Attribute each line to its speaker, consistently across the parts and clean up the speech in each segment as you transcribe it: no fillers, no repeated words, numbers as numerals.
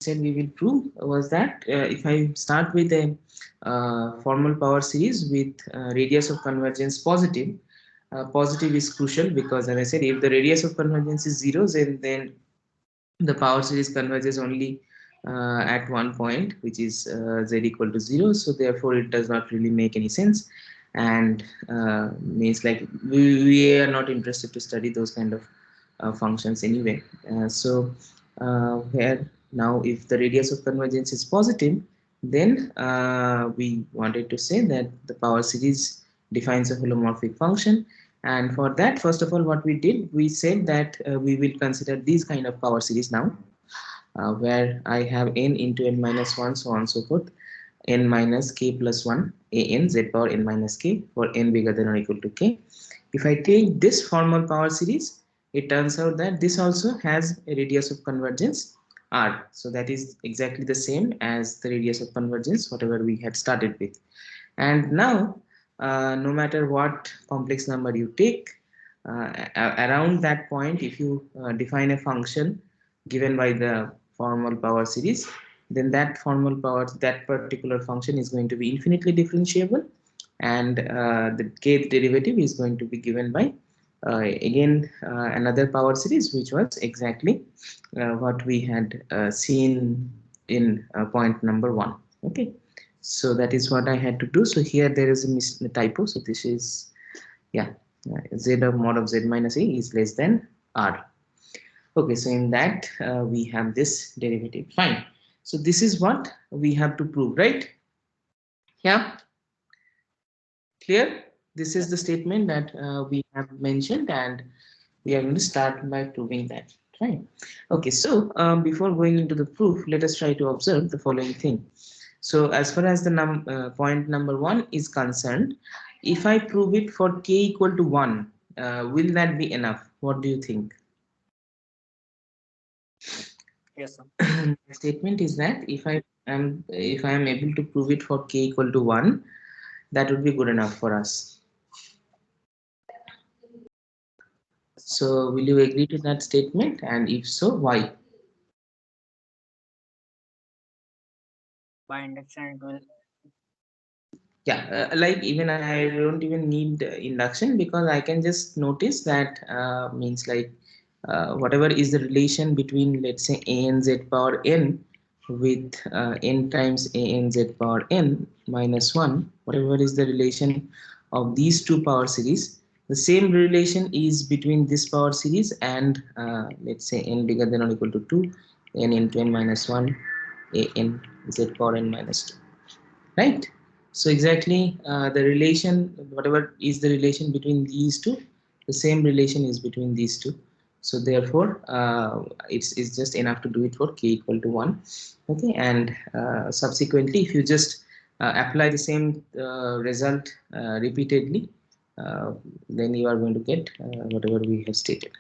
Speaker 1: said we will prove was that if I start with a formal power series with radius of convergence positive, positive is crucial because, as I said, if the radius of convergence is 0, then the power series converges only at one point, which is z equal to 0. So therefore, it does not really make any sense, and means like we are not interested to study those kind of functions anyway. Where now, if the radius of convergence is positive, then we wanted to say that the power series defines a holomorphic function. And for that, first of all, what we did, we said that we will consider these kind of power series now, where I have n into n minus 1, so on and so forth, n minus k plus 1, a n z power n minus k for n bigger than or equal to k. If I take this formal power series, it turns out that this also has a radius of convergence r. So that is exactly the same as the radius of convergence, whatever we had started with. And now, no matter what complex number you take, around that point, if you define a function given by the formal power series, then that formal power, that particular function is going to be infinitely differentiable, and the kth derivative is going to be given by again another power series, which was exactly what we had seen in point number 1. Okay, so that is what I had to do. So here there is a typo, so this is, yeah, z of mod of z minus a is less than r. Okay, so in that we have this derivative. Fine. So this is what we have to prove, right? Yeah, clear? This is the statement that we have mentioned, and we are going to start by proving that. Fine. Okay, so before going into the proof, let us try to observe the following thing. So as far as the point number 1 is concerned, if I prove it for k equal to 1, will that be enough? What do you think?
Speaker 2: Yes, sir.
Speaker 1: The statement is that if I am able to prove it for k equal to 1, that would be good enough for us. So will you agree to that statement, and if so, why?
Speaker 2: By induction, it will.
Speaker 1: Yeah, like even I don't even need induction, because I can just notice that means like whatever is the relation between, let's say, a n z power n with n times a n z power n minus 1, whatever is the relation of these two power series, the same relation is between this power series and let's say n bigger than or equal to 2, n into n minus 1, a n z power n minus 2, right? So exactly the relation, whatever is the relation between these two, the same relation is between these two. So therefore, it's just enough to do it for k equal to 1. Okay, and subsequently, if you just apply the same result repeatedly, then you are going to get whatever we have stated.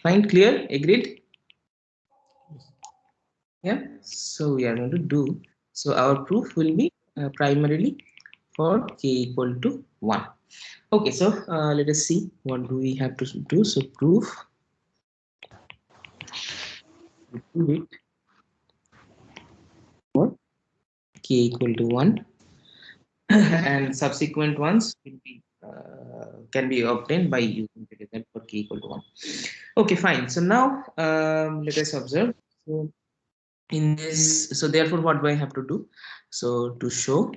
Speaker 1: Fine, clear, agreed? Yeah, so we are going to do, so our proof will be primarily for k equal to 1. Okay, so let us see what do we have to do. So prove it for k equal to 1 and subsequent ones will be can be obtained by using the result for k equal to 1. Okay, fine. So now let us observe. So in this, so therefore, what do I have to do? So to show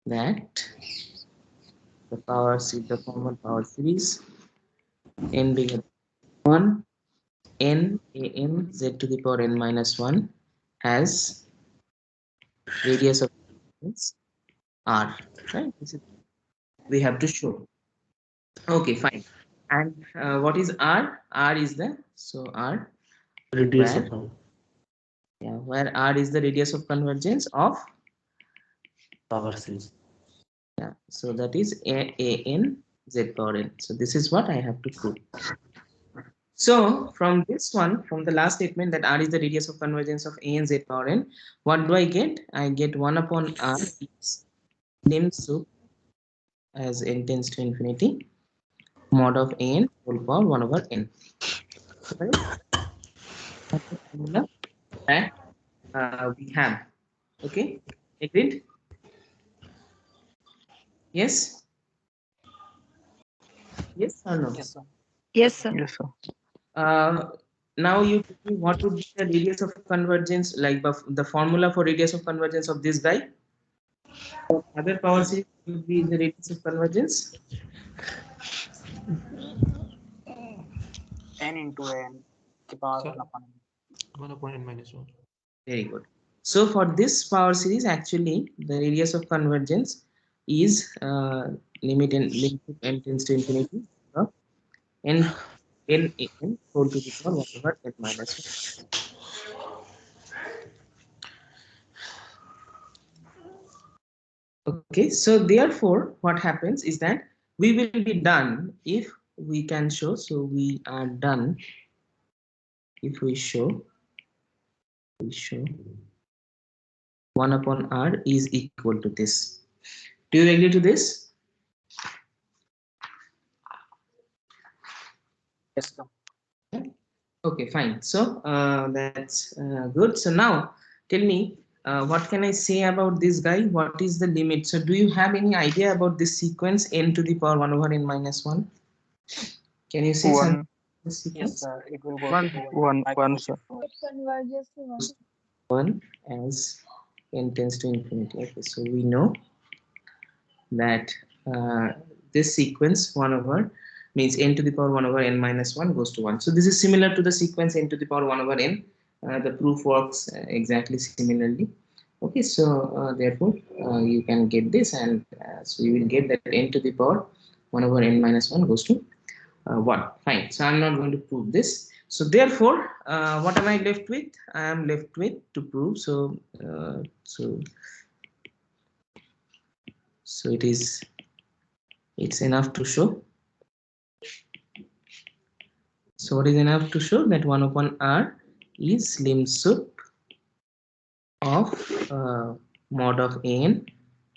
Speaker 1: that the formal power series n bigger than 1, n a n z to the power n minus 1 has radius of r, right? This is we have to show. Okay, fine. And what is r? R is the, so r,
Speaker 3: Radius
Speaker 1: where,
Speaker 3: of power.
Speaker 1: yeah, where r is the radius of convergence of,
Speaker 3: Power series.
Speaker 1: yeah, so that is a n z power n. So this is what I have to prove. So from this one, from the last statement that r is the radius of convergence of a and z power n, what do I get? I get 1 upon r is lim sub as n tends to infinity mod of a n whole power 1 over n. Right? That's the formula that we have. Okay, agreed? Yes? Yes or no?
Speaker 2: Yes, sir.
Speaker 4: Yes, sir.
Speaker 3: Yes, sir.
Speaker 1: Now you tell me what would be the radius of convergence, like the formula for radius of convergence of this guy? Other power series would be the radius of convergence.
Speaker 2: N into n to the power
Speaker 3: Sir.
Speaker 2: 1 upon n.
Speaker 3: 1 upon n minus 1.
Speaker 1: Very good. So for this power series, actually, the radius of convergence is limit n tends to infinity of n whole to the power 1 over n minus 1. Okay, so therefore, what happens is that we will be done if we can show. So we are done if we show 1 upon r is equal to this. Do you agree to this?
Speaker 2: Yes, sir.
Speaker 1: Okay, fine. So that's good. So now tell me, what can I say about this guy? What is the limit? So do you have any idea about this sequence n to the power 1 over n minus 1? Can you say something about this
Speaker 2: Yes,
Speaker 1: sequence?
Speaker 2: sir. It will go
Speaker 3: One,
Speaker 2: to
Speaker 3: one, one, sir.
Speaker 1: 1 as n tends to infinity. Okay, so we know that this sequence 1 over means n to the power 1 over n minus 1 goes to 1. So this is similar to the sequence n to the power 1 over n. The proof works exactly similarly. Okay, so therefore you can get this, and so you will get that n to the power 1 over n minus 1 goes to 1. Fine. So I'm not going to prove this. So therefore, what am I left with? I am left with to prove. So so it's enough to show. So what is enough to show that 1 upon r is lim sup of mod of n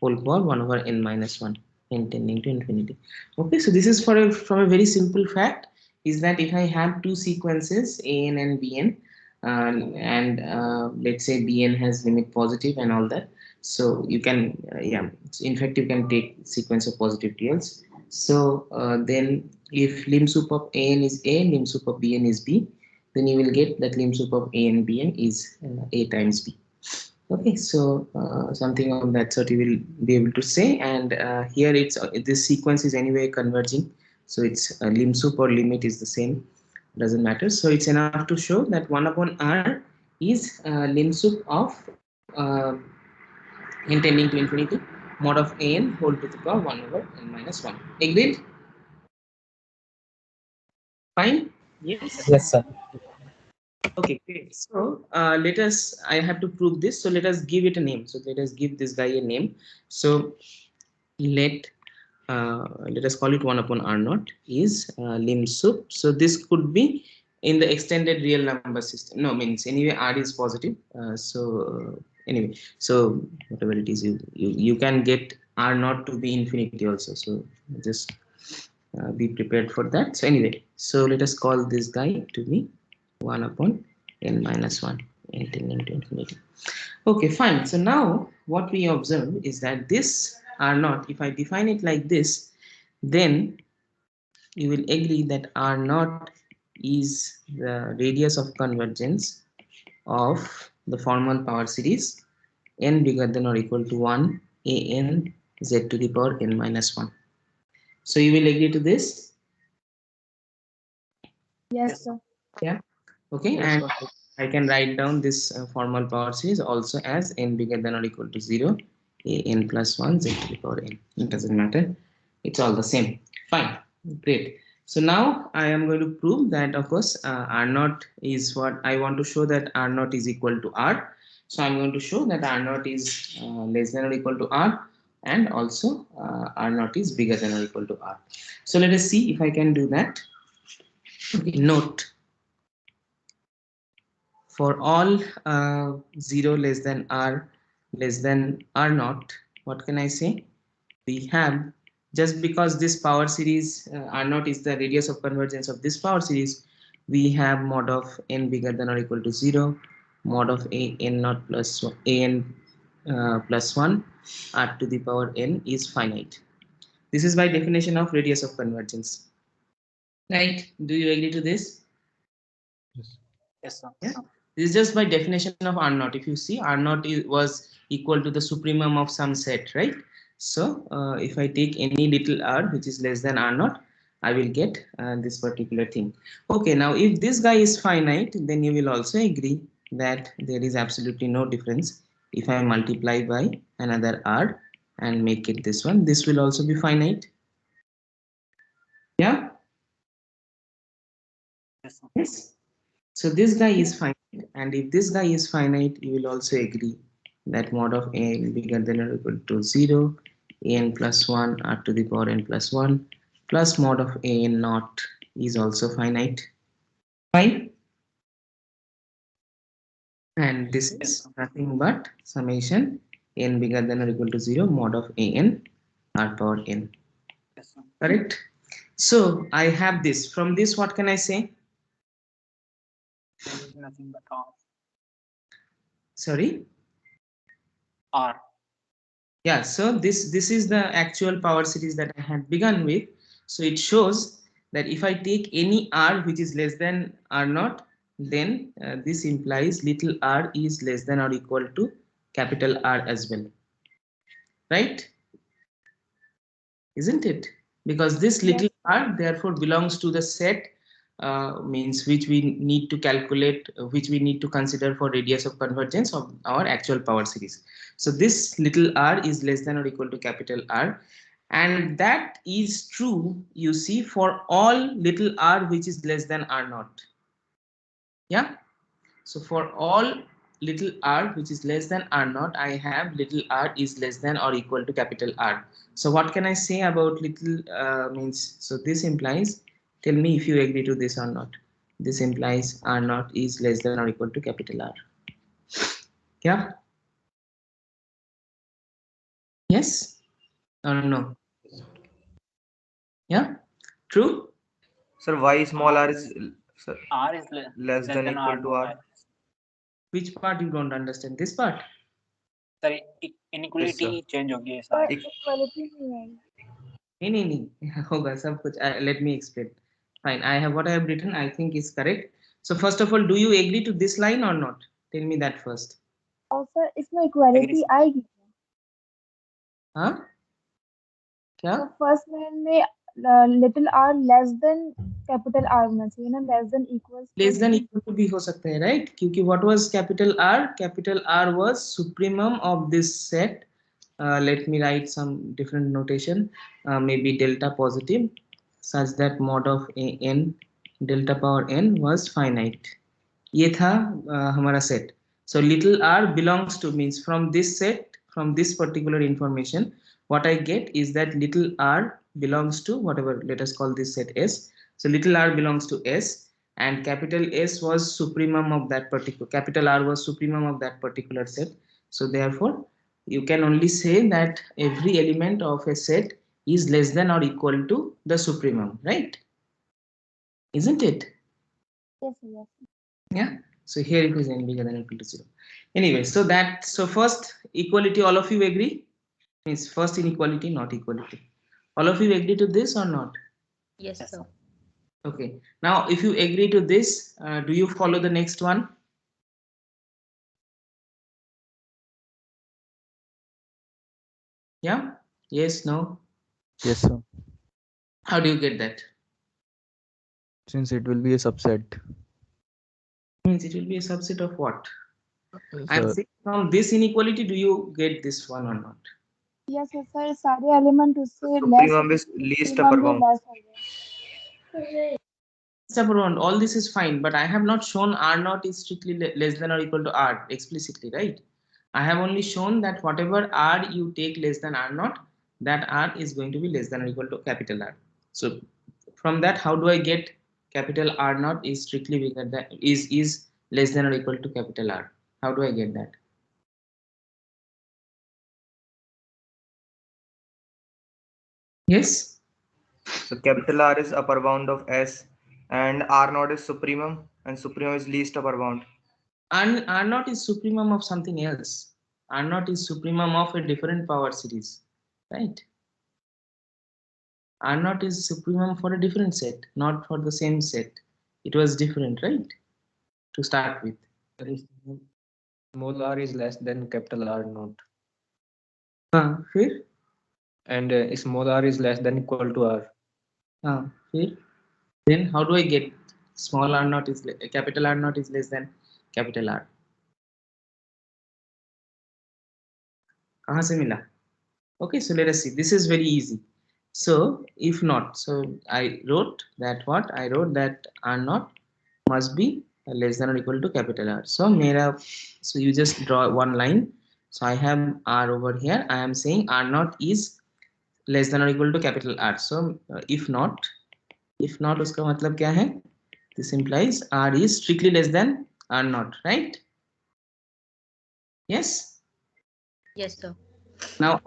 Speaker 1: whole power 1 over n minus 1, n tending to infinity. Okay, so this is from a very simple fact, is that if I have two sequences an and bn, and let's say bn has limit positive and all that, so you can in fact you can take sequence of positive TLs. So then if lim sup of an is a, lim sup of bn is b, then you will get that lim sup of a and bn is a times b. Okay, so something of that sort you will be able to say, and here it's this sequence is anyway converging, so it's lim sup or limit is the same, doesn't matter. So it's enough to show that 1 upon r is lim sup of n tending to infinity mod of n whole to the power 1 over n minus 1. Agreed? Fine? Yes?
Speaker 2: Yes,
Speaker 1: sir. Okay, great. So let us, I have to prove this. So let us give it a name. So let us give this guy a name. So let us call it 1 upon r naught is lim sup. So this could be in the extended real number system. No, means anyway r is positive. Anyway, so whatever it is, you can get r naught to be infinity also. So just be prepared for that. So anyway, so let us call this guy to be 1 upon n minus 1, n tending to infinity. Okay, fine. So now what we observe is that this r naught, if I define it like this, then you will agree that r naught is the radius of convergence of the formal power series n bigger than or equal to 1 a n z to the power n minus 1. So you will agree to this?
Speaker 4: Yes, sir.
Speaker 1: Yeah. Okay,
Speaker 3: Yes,
Speaker 1: and
Speaker 3: sir.
Speaker 1: I can write down this formal power series also as n bigger than or equal to 0, a n plus 1 z to the power n. It doesn't matter. It's all the same. Fine. Great. So now I am going to prove that, of course, r naught is what I want to show, that r naught is equal to r. So I'm going to show that r naught is less than or equal to r, and also r naught is bigger than or equal to r. So let us see if I can do that. Okay, note, for all 0 less than r naught, what can I say? We have, just because this power series r naught is the radius of convergence of this power series, we have mod of n bigger than or equal to 0, mod of a n naught plus a n plus 1 r to the power n is finite. This is by definition of radius of convergence. Right? Do you agree to this?
Speaker 3: Yes.
Speaker 2: Yes, sir.
Speaker 1: Yeah. This is just by definition of R naught. If you see, R naught was equal to the supremum of some set, right? So if I take any little r which is less than R naught, I will get this particular thing. Okay, now if this guy is finite, then you will also agree that there is absolutely no difference. If I multiply by another r and make it this one, this will also be finite. Yeah?
Speaker 2: Yes, sir.
Speaker 1: Yes. So this guy is finite, and if this guy is finite, you will also agree that mod of n bigger than or equal to 0, n plus 1 r to the power n plus 1 plus mod of n naught is also finite. Fine. And this is nothing but summation n bigger than or equal to 0 mod of n r power n.
Speaker 2: Yes, sir.
Speaker 1: Correct? So I have this. From this, what can I say?
Speaker 2: There is nothing but R.
Speaker 1: Sorry?
Speaker 2: R.
Speaker 1: Yeah, so this is the actual power series that I had begun with. So it shows that if I take any r which is less than r naught, then this implies little r is less than or equal to capital R as well, right? Isn't it? Because this little r therefore belongs to the set means which we need to calculate, which we need to consider for radius of convergence of our actual power series. So this little r is less than or equal to capital R, and that is true, you see, for all little r which is less than r naught. Yeah. So for all little r which is less than r naught, I have little r is less than or equal to capital R. So what can I say about little means? So this implies, tell me if you agree to this or not. This implies r naught is less than or equal to capital R. Yeah. Yes or no? Yeah. True.
Speaker 4: Sir, why small r is sir,
Speaker 2: R is
Speaker 4: less than equal to
Speaker 2: naught.
Speaker 4: r?
Speaker 1: Which part you don't understand? This part.
Speaker 2: Sir inequality change हो गई है सारी.
Speaker 5: Equality नहीं है.
Speaker 1: नहीं होगा सब कुछ. Let me explain. Fine. I have what I have written. I think is correct. So first of all, do you agree to this line or not? Tell me that first.
Speaker 5: और sir इसमें equality आएगी.
Speaker 1: हाँ? क्या?
Speaker 5: तो first line में little r less than capital R होना चाहिए ना, less than equals
Speaker 1: less than equal to भी हो सकता है, राइट? क्योंकि what was capital R was supremum of this set. Let me write some different notation, maybe delta positive, such that mod of n delta power n was finite. ये था हमारा set. So little r belongs to means from this set, from this particular information, what I get is that little r belongs to whatever, let us call this set S. So little r belongs to S, and capital S was supremum of that particular, capital R was supremum of that particular set. So therefore you can only say that every element of a set is less than or equal to the supremum, right? Isn't it?
Speaker 5: Yes, yes.
Speaker 1: Yeah. So here it is n bigger than or equal to 0. Anyway, so that, so first equality, all of you agree? Means first inequality, not equality. All of you agree to this or not?
Speaker 6: Yes, sir.
Speaker 1: Okay. Now, if you agree to this, do you follow the next one? Yeah. Yes. No.
Speaker 7: Yes, sir.
Speaker 1: How do you get that?
Speaker 7: Since it will be a subset.
Speaker 1: Means it will be a subset of what? I'm
Speaker 7: Sir,
Speaker 1: saying from this inequality, do you get this one or not?
Speaker 5: Yes, sir सारे element उससे
Speaker 4: Supremum is least upper bound.
Speaker 5: Less हो गए.
Speaker 1: Around all this is fine, but I have not shown R naught is strictly less than or equal to R explicitly, right? I have only shown that whatever R you take less than R naught, that R is going to be less than or equal to capital R. So from that, how do I get capital R naught is strictly bigger than is less than or equal to capital R? How do I get that? Yes.
Speaker 4: So capital R is upper bound of S, and R naught is supremum, and supremum is least upper bound.
Speaker 1: R naught is supremum of something else. R naught is supremum of a different power series, right? R naught is supremum for a different set, not for the same set. It was different, right? To start with.
Speaker 6: Small r is less than capital R naught,
Speaker 1: फिर?
Speaker 6: and small r is less than equal to R.
Speaker 1: फिर? Then how do I get small r naught is capital R naught is less than capital R? कहाँ से मिला? Okay, so let us see. This is very easy. So if not, so I wrote that what? I wrote that R naught must be less than or equal to capital R. So so you just draw one line. So I have R over here. I am saying R naught is less than or equal to capital R. So if not उसका मतलब क्या है? This implies R is strictly less than R naught, right? Yes.
Speaker 8: Yes, sir.
Speaker 1: Now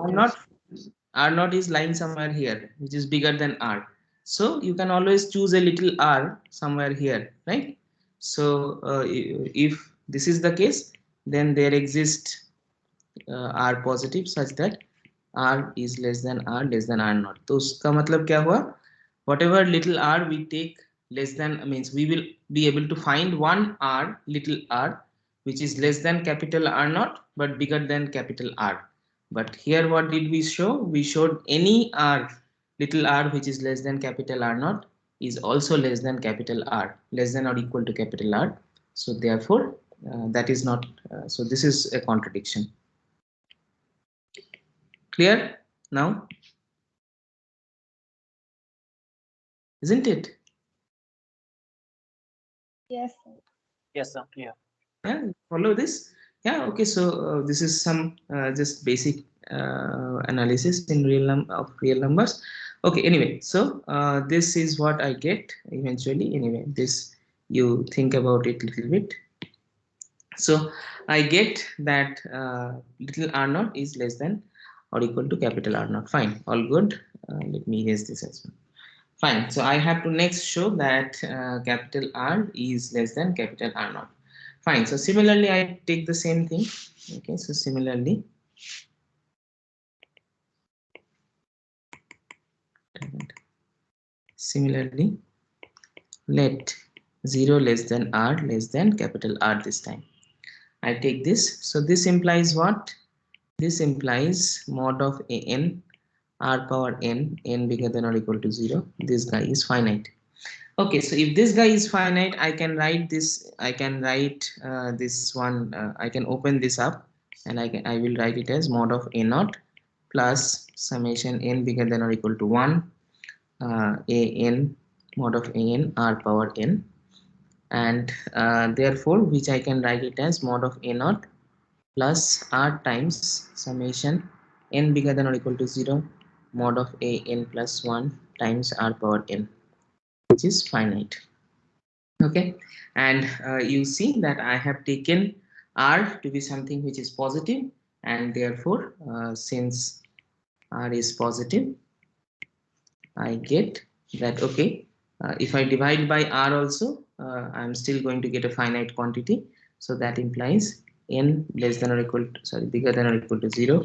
Speaker 1: R naught is lying somewhere here, which is bigger than R. So you can always choose a little r somewhere here, right? So if this is the case, then there exists r positive such that r is less than r naught. तो उसका मतलब क्या हुआ? Whatever little r we take less than means we will be able to find one r little r which is less than capital R naught but bigger than capital R. But here what did we show? We showed any r little r which is less than capital R naught is also less than capital R, less than or equal to capital R. So therefore that is not so this is a contradiction. Clear now? Isn't it?
Speaker 5: Yes, sir.
Speaker 2: Yes, sir. Yeah.
Speaker 1: Yeah, follow this. Yeah, okay, so this is some just basic analysis in real numbers. Okay, anyway, so this is what I get eventually. Anyway, this you think about it a little bit. So I get that little r naught is less than or equal to capital R naught. Fine, all good. Let me erase this as well. Fine, so I have to next show that capital R is less than capital R naught. Fine, so similarly I take the same thing. Okay, so similarly let 0 less than r less than capital R this time. I take this, so this implies what? This implies mod of an r power n bigger than or equal to 0. This guy is finite. Okay, so if this guy is finite, I can write this. I can write this one. I can open this up, and I will write it as mod of a naught plus summation n bigger than or equal to 1 an mod of an r power n, and therefore which I can write it as mod of a naught plus r times summation n bigger than or equal to 0 mod of a n plus 1 times r power n, which is finite. Okay, and you see that I have taken r to be something which is positive, and therefore since r is positive, I get that okay, if I divide by r also, I'm still going to get a finite quantity. So that implies n less than or equal to, sorry, bigger than or equal to 0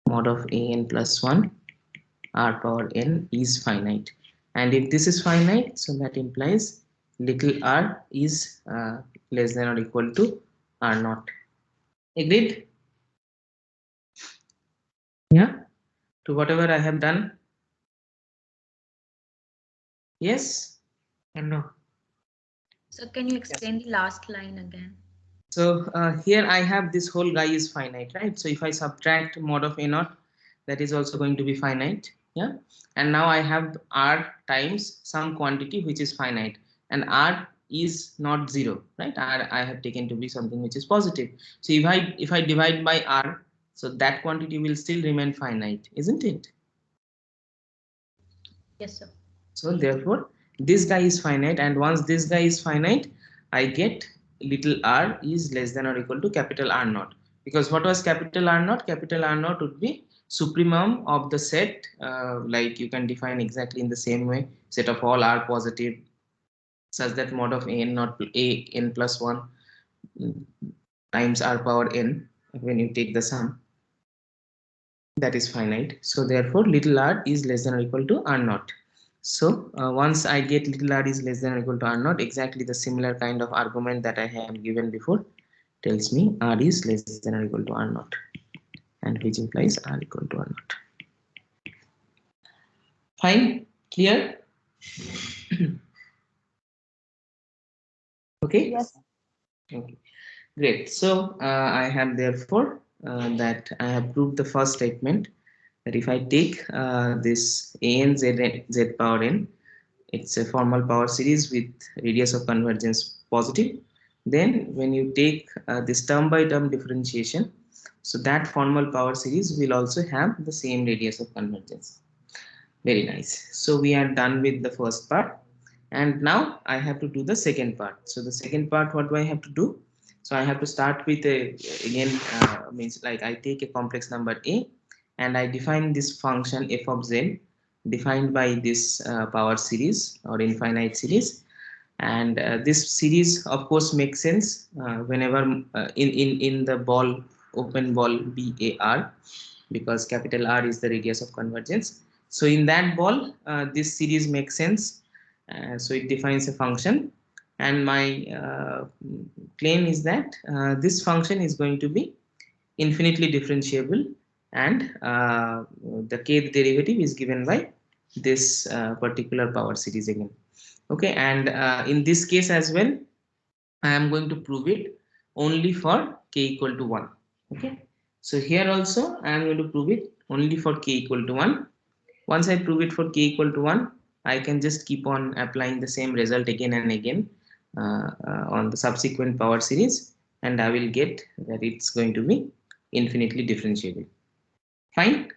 Speaker 1: mod of an plus 1 r power n is finite. And if this is finite, so that implies little r is less than or equal to r naught. Agreed? Yeah, to whatever I have done. Yes and no?
Speaker 8: So can you explain the last line again?
Speaker 1: So here I have this whole guy is finite, right? So if I subtract mod of a naught, that is also going to be finite. Yeah, and now I have r times some quantity which is finite, and r is not 0, right? R I have taken to be something which is positive. So if I divide by r, so that quantity will still remain finite, isn't it?
Speaker 8: Yes, sir.
Speaker 1: So therefore this guy is finite, and once this guy is finite, I get little r is less than or equal to capital R naught. Because what was capital R naught? Capital R naught would be supremum of the set, like you can define exactly in the same way, set of all r positive such that mod of a n not a n plus 1 times r power n when you take the sum. That is finite. So therefore little r is less than or equal to r naught. So once I get little r is less than or equal to r naught, exactly the similar kind of argument that I have given before tells me r is less than or equal to r naught, and which implies r equal to r naught. Fine, clear? Okay.
Speaker 5: Yes.
Speaker 1: Okay, great. So I have therefore that I have proved the first statement, that if I take this an z power n, it's a formal power series with radius of convergence positive. Then when you take this term by term differentiation, so that formal power series will also have the same radius of convergence. Very nice. So we are done with the first part, and now I have to do the second part. So the second part, what do I have to do? So I have to start with means like I take a complex number a, and I define this function f of z defined by this power series or infinite series. And this series of course makes sense whenever in the ball, open ball BAR, because capital R is the radius of convergence. So in that ball this series makes sense. So it defines a function, and my claim is that this function is going to be infinitely differentiable, and the kth derivative is given by this particular power series again. Okay, and in this case as well, I am going to prove it only for k equal to 1. Okay, so here also I am going to prove it only for k equal to 1. Once I prove it for k equal to 1, I can just keep on applying the same result again and again on the subsequent power series, and I will get that it's going to be infinitely differentiable. Fine,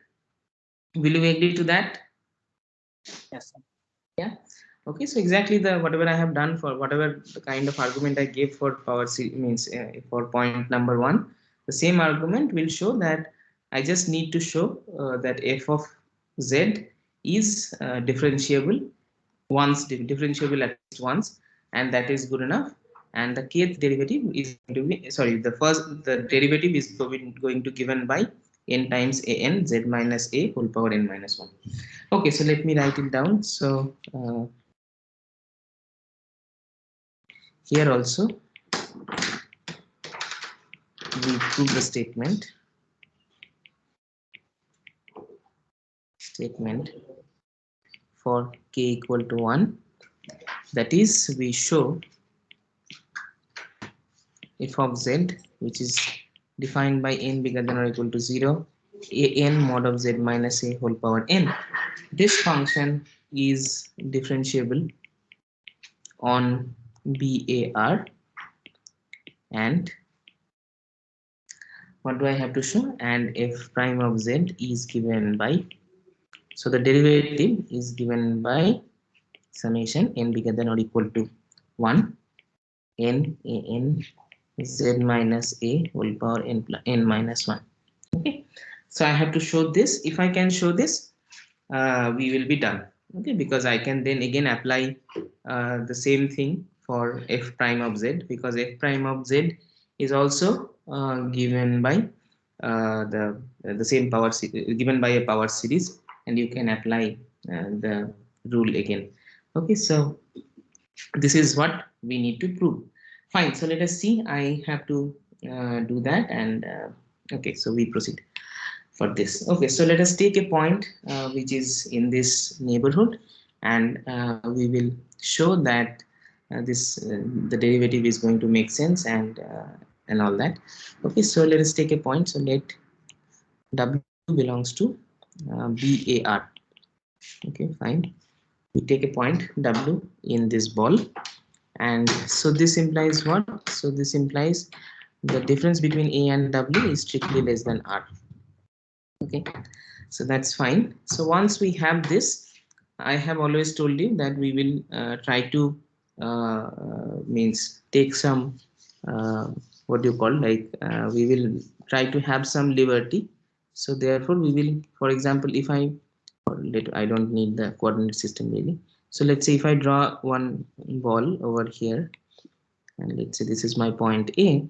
Speaker 1: will you agree to that?
Speaker 2: Yes, sir.
Speaker 1: Yeah. Okay, so exactly the whatever I have done for whatever the kind of argument I gave for power series means for point number 1, the same argument will show that I just need to show that f of z is differentiable once, differentiable at least once, and that is good enough. And the kth derivative is going to be, sorry, the derivative is going to given by n times a n z minus a whole power n minus 1. Okay, so let me write it down. So here also we prove the statement for k equal to 1, that is we show f of z, which is defined by n bigger than or equal to 0, a n mod of z minus a whole power n. This function is differentiable on BAR, and what do I have to show? And f prime of z is given by, so the derivative is given by summation n bigger than or equal to 1 n a n z minus a whole power n minus 1. Okay, so I have to show this. If I can show this, we will be done. Okay, because I can then again apply the same thing for f prime of z, because f prime of z is also given by the same power given by a power series, and you can apply the rule again. Okay, so this is what we need to prove. Fine, so let us see. I have to do that, and okay, so we proceed for this. Okay, so let us take a point which is in this neighborhood, and we will show that the derivative is going to make sense, and all that. Okay, so let us take a point. So let w belongs to BAR. Okay, fine. We take a point w in this ball, and so this implies what? So this implies the difference between a and w is strictly less than r. Okay, so that's fine. So once we have this, I have always told you that we will try to means take some what do you call, like we will try to have some liberty. So therefore we will, for example, if I don't need the coordinate system really. So let's say if I draw one ball over here, and let's say this is my point A,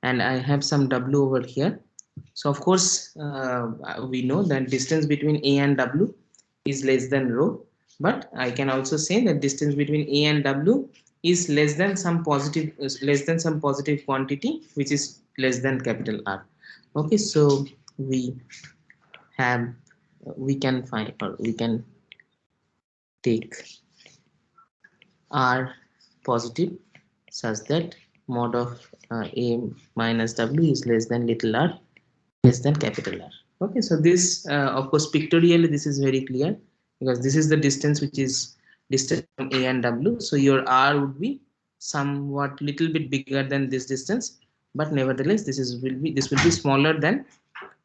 Speaker 1: and I have some W over here. So of course, we know that distance between A and W is less than rho, but I can also say that distance between A and W is less than some positive quantity, which is less than capital R. Okay, so we can find, or we can take R positive such that mod of A minus W is less than little r less than capital R. Okay, so this of course pictorially this is very clear, because this is the distance which is distance from A and W. So your R would be somewhat little bit bigger than this distance, but nevertheless this will be smaller than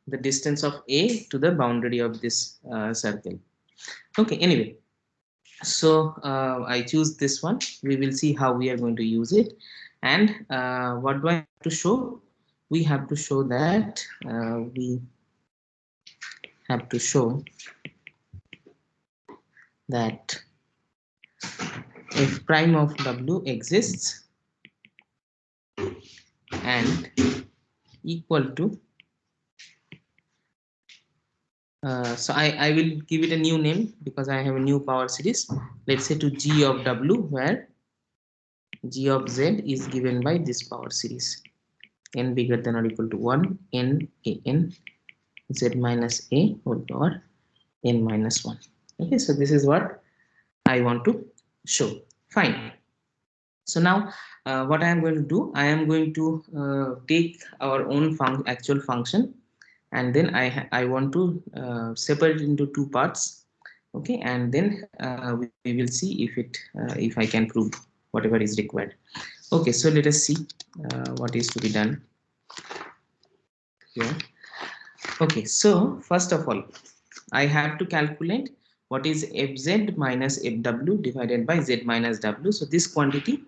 Speaker 1: the distance of A to the boundary of this circle. Okay, anyway, so I choose this one. We will see how we are going to use it. And what do I have to show? We have to show that f prime of W exists and equal to, so I will give it a new name because I have a new power series. Let's say to G of W, where G of Z is given by this power series, n bigger than or equal to 1, n a n z minus a whole power n minus 1. Okay, so this is what I want to show. Fine. So now what I am going to do, I am going to take our own actual function, and then I want to separate it into two parts. Okay, and then we will see if I can prove whatever is required. Okay, so let us see what is to be done here. Okay, so first of all, I have to calculate what is fz minus fw divided by z minus w. So this quantity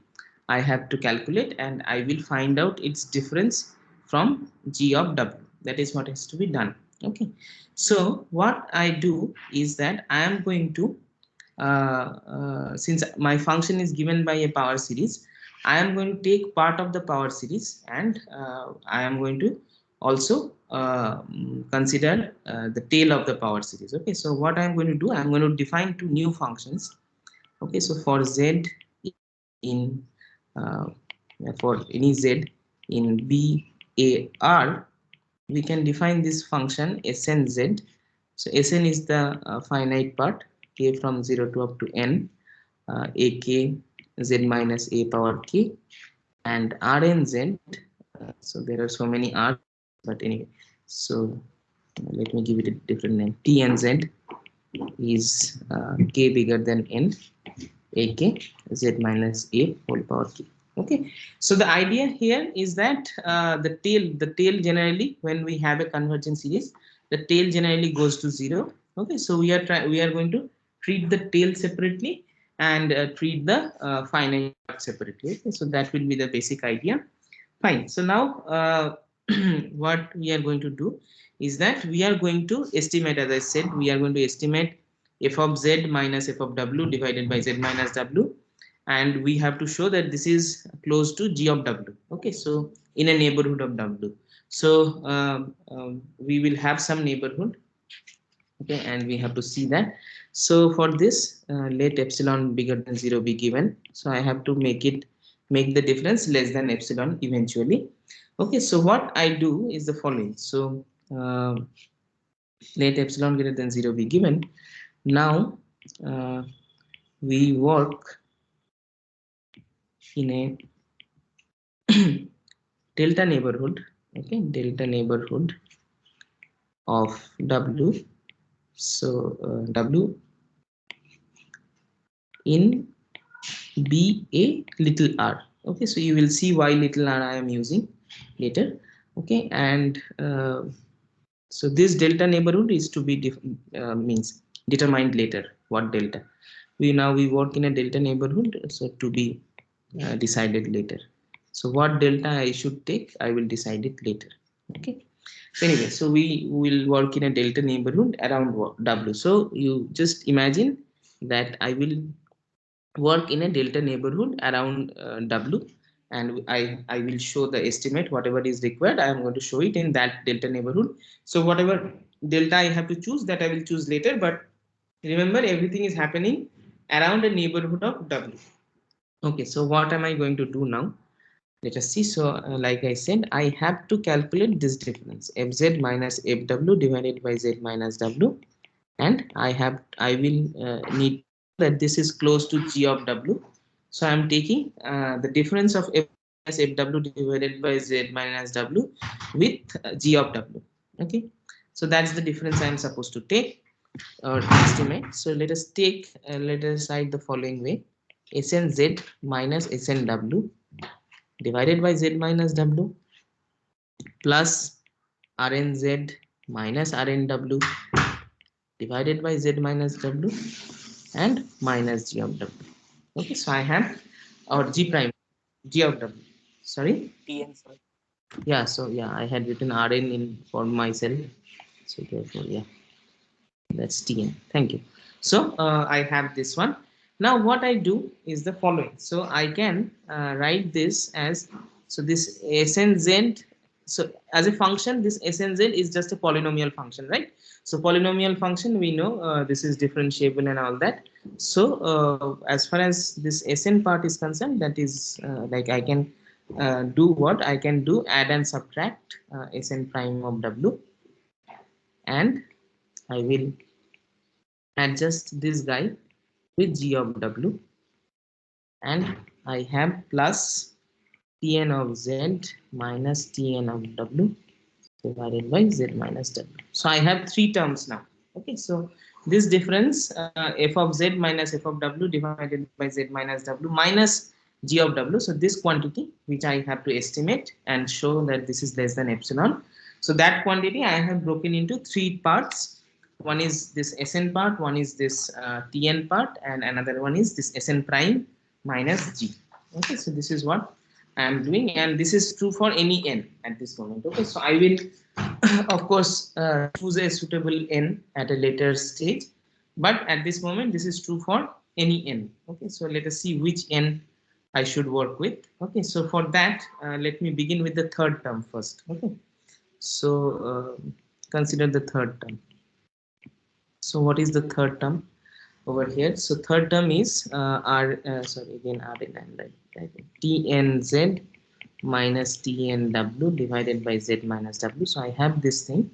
Speaker 1: I have to calculate, and I will find out its difference from G of W. That is what has to be done. Okay, so what I do is that I am going to, since my function is given by a power series, I am going to take part of the power series, and I am going to also consider the tail of the power series. Okay, so what I am going to do, I am going to define two new functions. Okay, so for z in for any z in BAR, we can define this function SNZ. So Sn is the finite part, k from 0 to up to n, ak z minus a power k, and Rnz. So there are so many R, but anyway, so let me give it a different name. Tnz is k bigger than n, ak z minus a whole power k. Okay, so the idea here is that the tail generally, when we have a convergent series, the tail generally goes to 0. Okay, so we are going to treat the tail separately and treat the finite part separately. Okay, so that will be the basic idea. Fine. So now what we are going to do is that we are going to estimate, as I said, we are going to estimate f of z minus f of w divided by z minus w, and we have to show that this is close to G of W. Okay, so in a neighborhood of W. So we will have some neighborhood. Okay, and we have to see that. So for this, let epsilon bigger than 0 be given. So I have to make the difference less than epsilon eventually. Okay, so what I do is the following. So let epsilon greater than 0 be given. Now we work in a delta neighborhood. Okay, delta neighborhood of W. So W in B a little r. Okay, so you will see why little r I am using later. Okay, and so this delta neighborhood is to be means determined later. What delta? We work in a delta neighborhood, so to be decided later. So what delta I should take, I will decide it later. Okay. So anyway, so we will work in a delta neighborhood around W. So you just imagine that I will work in a delta neighborhood around W, and I will show the estimate whatever is required. I am going to show it in that delta neighborhood. So whatever delta I have to choose, that I will choose later, but remember everything is happening around a neighborhood of W. Okay, so what am I going to do now? Let us see. So like I said, I have to calculate this difference, fz minus fw divided by z minus w, and I will need that this is close to g of w. So I am taking the difference of f minus fw divided by z minus w with g of w. Okay, so that's the difference I am supposed to take or estimate. So let us write the following way: snz minus snw divided by z minus w plus rnz minus rnw divided by z minus w and minus g of w. Okay, so I have our g prime, g of w. Sorry,
Speaker 2: TN, sir.
Speaker 1: yeah. So yeah, I had written rn in for myself. So therefore, yeah, that's tn. Thank you. So I have this one. Now what I do is the following. So I can write this as, so this snz, so as a function, this snz is just a polynomial function, right? So polynomial function, we know this is differentiable and all that. So as far as this sn part is concerned, that is like I can do what I can do, add and subtract sn prime of w, and I will adjust this guy with g of w, and I have plus tn of z minus tn of w divided by z minus w. So I have three terms now. Okay, so this difference f of z minus f of w divided by z minus w minus g of w. So this quantity which I have to estimate and show that this is less than epsilon. So that quantity I have broken into three parts. One is this Sn part, one is this Tn part, and another one is this Sn prime minus G. Okay, so this is what I am doing, and this is true for any n at this moment. Okay, so I will of course choose a suitable n at a later stage, but at this moment this is true for any n. Okay, so let us see which n I should work with. Okay, so for that let me begin with the third term first. Okay, so consider the third term. So what is the third term over here? So third term is tnz minus tnw divided by z minus w. So I have this thing.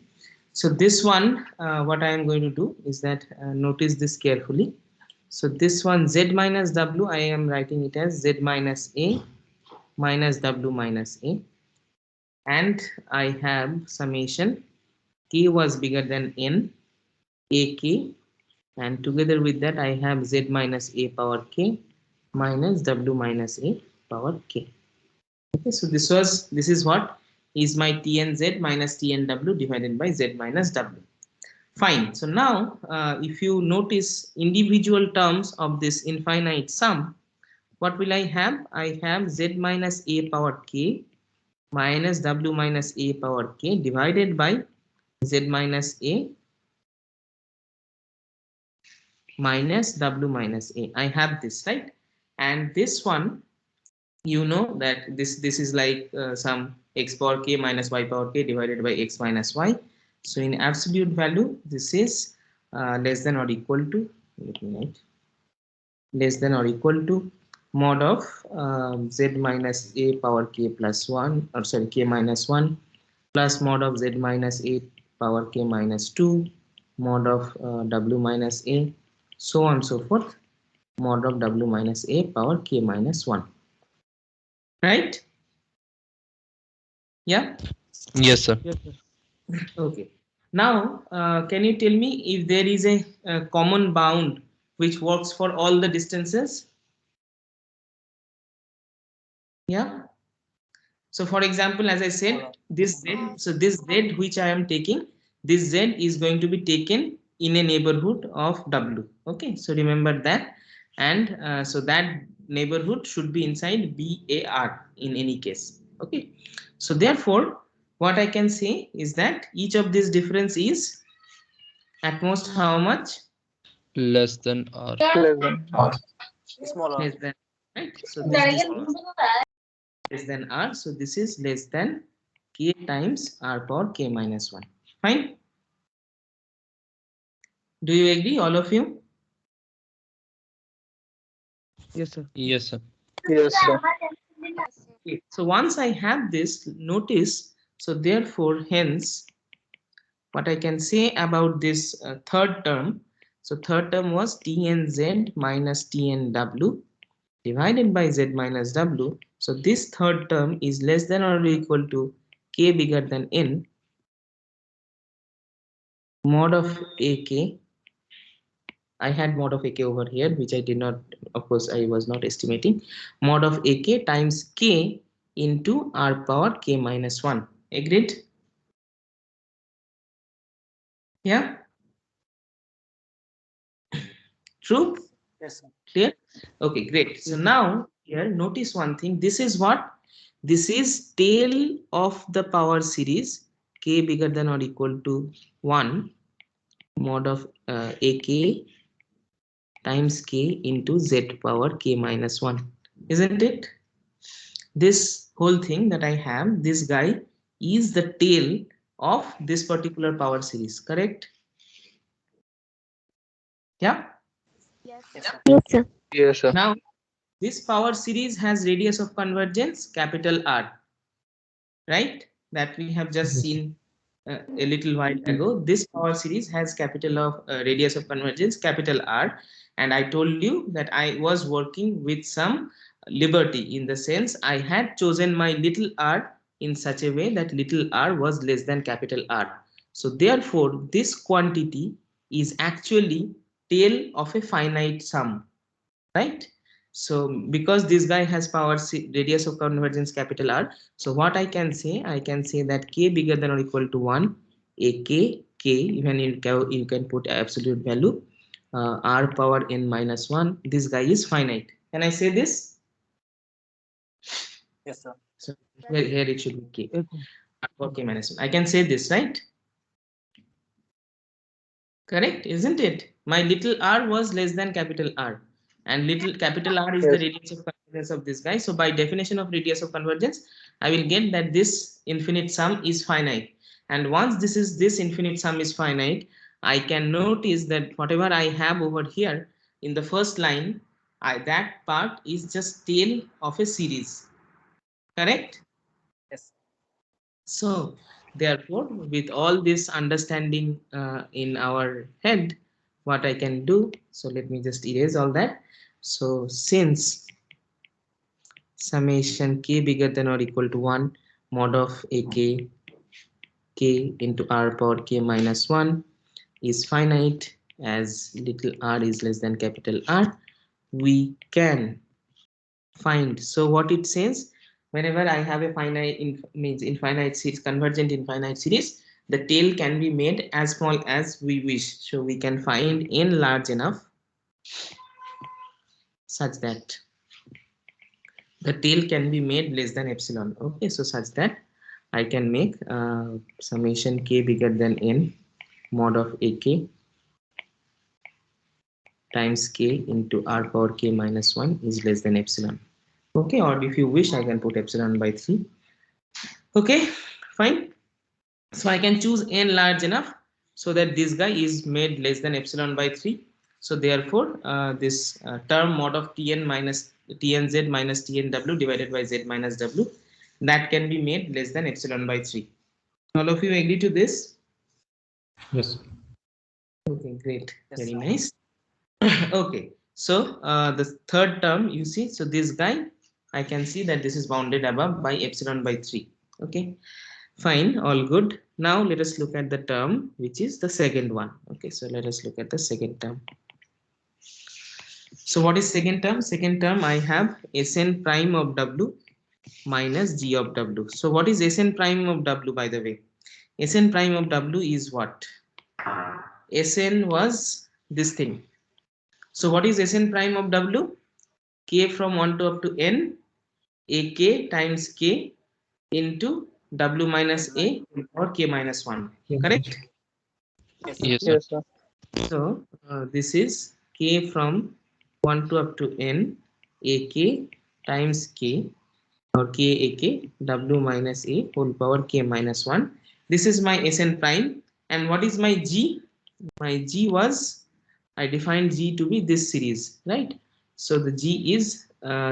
Speaker 1: So this one, what I am going to do is that notice this carefully. So this one z minus w, I am writing it as z minus a minus w minus a, and I have summation k was bigger than n ak, and together with that I have z minus a power k minus w minus a power k. Okay, so this is what is my tnz minus tnw divided by z minus w. Fine. So now if you notice individual terms of this infinite sum, what will I have? I have z minus a power k minus w minus a power k divided by z minus a minus w minus a. I have this, right? And this one, you know that this is like some x power k minus y power k divided by x minus y. So in absolute value, this is less than or equal to, let me write, less than or equal to mod of z minus a power k plus 1, or sorry, k minus 1 plus mod of z minus a power k minus 2 mod of w minus a, so on and so forth, mod of w minus a power k minus 1. Right? Yeah?
Speaker 7: Yes, sir.
Speaker 1: Okay. Now, can you tell me if there is a common bound which works for all the distances? Yeah. So for example, as I said, this z, so this z which I am taking, this z is going to be taken in a neighborhood of w. Okay, so remember that, and so that neighborhood should be inside BAR in any case. Okay, so therefore, what I can say is that each of these difference is at most how much?
Speaker 7: Less than or
Speaker 2: Small r.
Speaker 1: Less than, right? So this less than r. So this is less than k times r power k minus 1. Fine. Do you agree, all of you?
Speaker 3: Yes, sir.
Speaker 7: Yes, sir.
Speaker 6: Yes, sir.
Speaker 1: Okay. So once I have this, notice, so therefore, hence, what I can say about this third term. So third term was tnz minus tnw divided by z minus w. So this third term is less than or equal to k bigger than n mod of ak. I had mod of ak over here, which I did not, of course, I was not estimating. Mod of ak times k into r power k minus 1. Agreed? Yeah? True?
Speaker 2: Yes, sir.
Speaker 1: Clear? Okay, great. So now here, notice one thing. This is what? This is tail of the power series k bigger than or equal to 1 mod of ak times k into z power k minus 1. Isn't it? This whole thing that I have, this guy is the tail of this particular power series, correct? Yeah.
Speaker 2: Yes, sir.
Speaker 6: Yes, sir.
Speaker 1: Now, this power series has radius of convergence capital R, right? That we have just seen a little while ago. This power series has capital of radius of convergence capital R, and I told you that I was working with some liberty, in the sense I had chosen my little r in such a way that little r was less than capital R. So therefore, this quantity is actually tail of a finite sum, right? So because this guy has power radius of convergence capital R, so what I can say that k bigger than or equal to 1, a k, even you can put absolute value, r power n minus 1, this guy is finite. Can I say this?
Speaker 2: Yes, sir.
Speaker 1: So here it should be k,
Speaker 3: Yes,
Speaker 1: r power k minus 1. I can say this, right? Correct, isn't it? My little r was less than capital R, and little capital R is the
Speaker 6: Yes.
Speaker 1: radius of convergence of this guy. So by definition of radius of convergence, I will get that this infinite sum is finite. And once this infinite sum is finite, I can notice that whatever I have over here in the first line, that part is just tail of a series. Correct?
Speaker 2: Yes.
Speaker 1: So, therefore, with all this understanding in our head, what I can do, so let me just erase all that. So, since summation k bigger than or equal to 1 mod of ak k into r power k minus 1 is finite, as little r is less than capital R, we can find. So what it says, whenever I have a finite means infinite series, convergent infinite series, the tail can be made as small as we wish. So we can find n large enough such that the tail can be made less than epsilon. Okay, so such that I can make summation k bigger than n mod of ak times k into r power k minus 1 is less than epsilon. Okay, or if you wish, I can put epsilon by 3. Okay, fine. So I can choose n large enough so that this guy is made less than epsilon by 3. So therefore, this term mod of tn minus tnz minus tnw divided by z minus w, that can be made less than epsilon by 3. All of you agree to this?
Speaker 3: Yes.
Speaker 1: Okay, great.
Speaker 2: Yes,
Speaker 1: Very
Speaker 2: sir.
Speaker 1: nice. Okay, so the third term, you see, so this guy, I can see that this is bounded above by epsilon by 3. Okay, fine, all good. Now let us look at the term which is the second one. Okay, so let us look at the second term. So what is second term? Second term, I have Sn prime of w minus g of w. So what is Sn prime of w, by the way? Sn prime of w is what? Sn was this thing. So what is Sn prime of w? K from 1 to up to n, ak times k into w minus a or k minus 1. Correct?
Speaker 2: Yes, sir.
Speaker 7: Yes, sir.
Speaker 6: Yes, sir.
Speaker 1: So this is k from 1 to up to n, ak times k or k a k w minus a whole power k minus 1. This is my Sn prime. And what is my g? My g was, I defined g to be this series, right? So the g is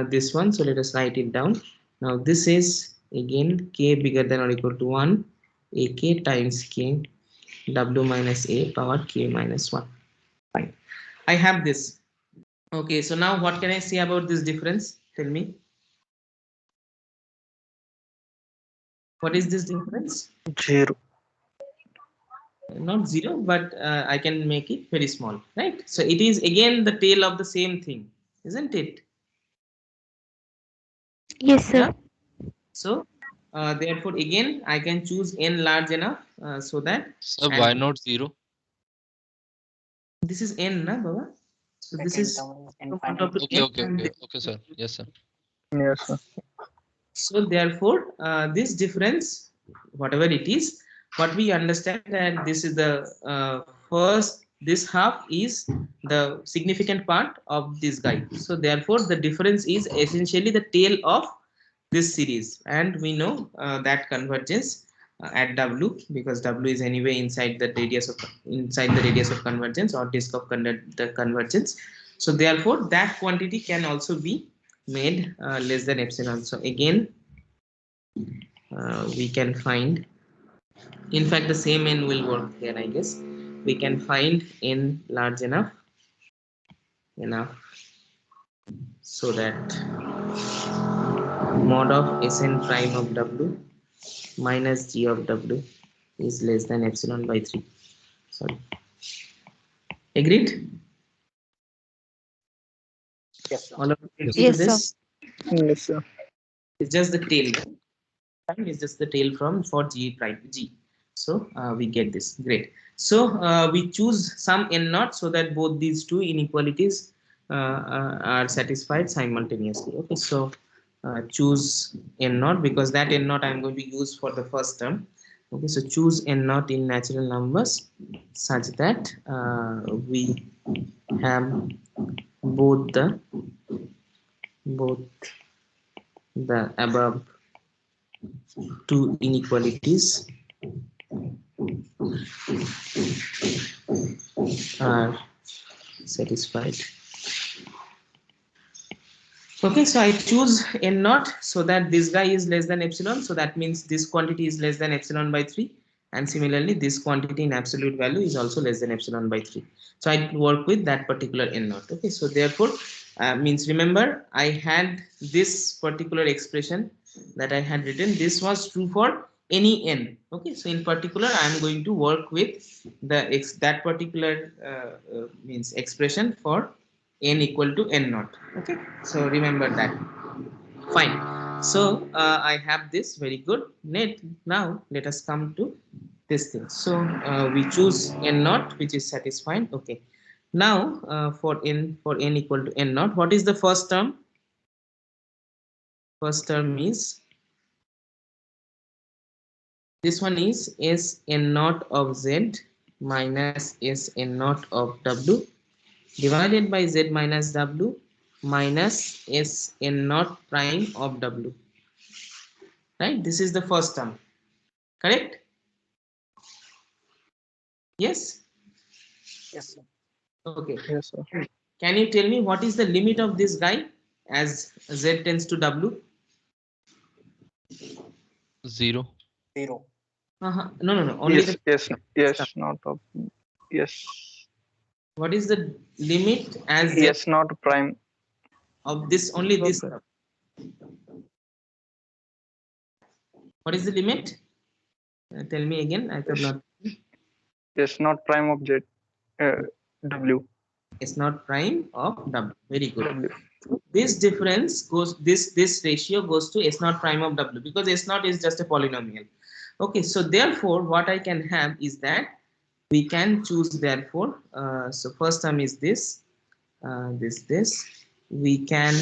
Speaker 1: this one. So let us write it down. Now this is again k bigger than or equal to 1 ak times k w minus a power k minus 1. Fine. I have this. Okay, so now what can I say about this difference? Tell me. What is this difference?
Speaker 2: 0.
Speaker 1: Not 0, but I can make it very small, right? So it is again the tail of the same thing, isn't it?
Speaker 9: Yes, sir.
Speaker 1: Yeah. So therefore again I can choose n large enough so that.
Speaker 7: Sir, why not 0?
Speaker 1: This is n, na, Baba? So this is
Speaker 7: Okay, sir. Yes, sir.
Speaker 2: Yes, sir.
Speaker 1: So therefore, this difference, whatever it is, what we understand that this is the first, this half is the significant part of this guy. So therefore, the difference is essentially the tail of this series, and we know that convergence at W, because W is anyway inside the radius of convergence or disk of the convergence. So therefore, that quantity can also be made less than epsilon. So again, we can find, in fact the same n will work here, I guess. We can find n large enough so that mod of Sn prime of W minus g of W is less than epsilon by 3. Sorry. Agreed?
Speaker 2: Yes, sir.
Speaker 1: All of you agree
Speaker 9: Yes,
Speaker 1: to this?
Speaker 2: Yes, sir.
Speaker 1: It's just the tail. Prime is just the tail from for g prime g. So we get this. Great. So we choose some n naught so that both these two inequalities are satisfied simultaneously. Okay, so choose n naught, because that n naught I'm going to use for the first term. Okay, so choose n naught in natural numbers such that we have both the above two inequalities are satisfied. Okay, so I choose n naught so that this guy is less than epsilon. So that means this quantity is less than epsilon by 3. And similarly, this quantity in absolute value is also less than epsilon by 3. So I work with that particular n naught. Okay, so therefore, means remember, I had this particular expression that I had written. This was true for any n. Okay, so in particular, I am going to work with that particular means expression for n equal to n naught. Okay, so remember that. Fine. So I have this. Very good. Now let us come to this thing. So we choose n naught, which is satisfied. Okay, now for n equal to n naught, what is the first term? First term is this one, is s n naught of z minus s n naught of w divided by z minus w minus s n naught prime of w. Right, this is the first term, correct? Yes.
Speaker 2: Yes, sir.
Speaker 1: Okay.
Speaker 2: Yes, sir.
Speaker 1: Can you tell me what is the limit of this guy as z tends to w?
Speaker 7: 0.
Speaker 2: 0.
Speaker 1: No, only
Speaker 10: Yes,
Speaker 1: the
Speaker 10: yes, not of, yes,
Speaker 1: what is the limit as z
Speaker 10: yes, not prime.
Speaker 1: of this, only this term? What is the limit? Tell me again, I could not.
Speaker 10: Yes, not prime of Z, W.
Speaker 1: It's not prime of w. Very good.
Speaker 10: W.
Speaker 1: This difference goes, this ratio goes to s naught prime of w, because s naught is just a polynomial. Okay, so therefore what I can have is that we can choose, therefore so first term is this, this we can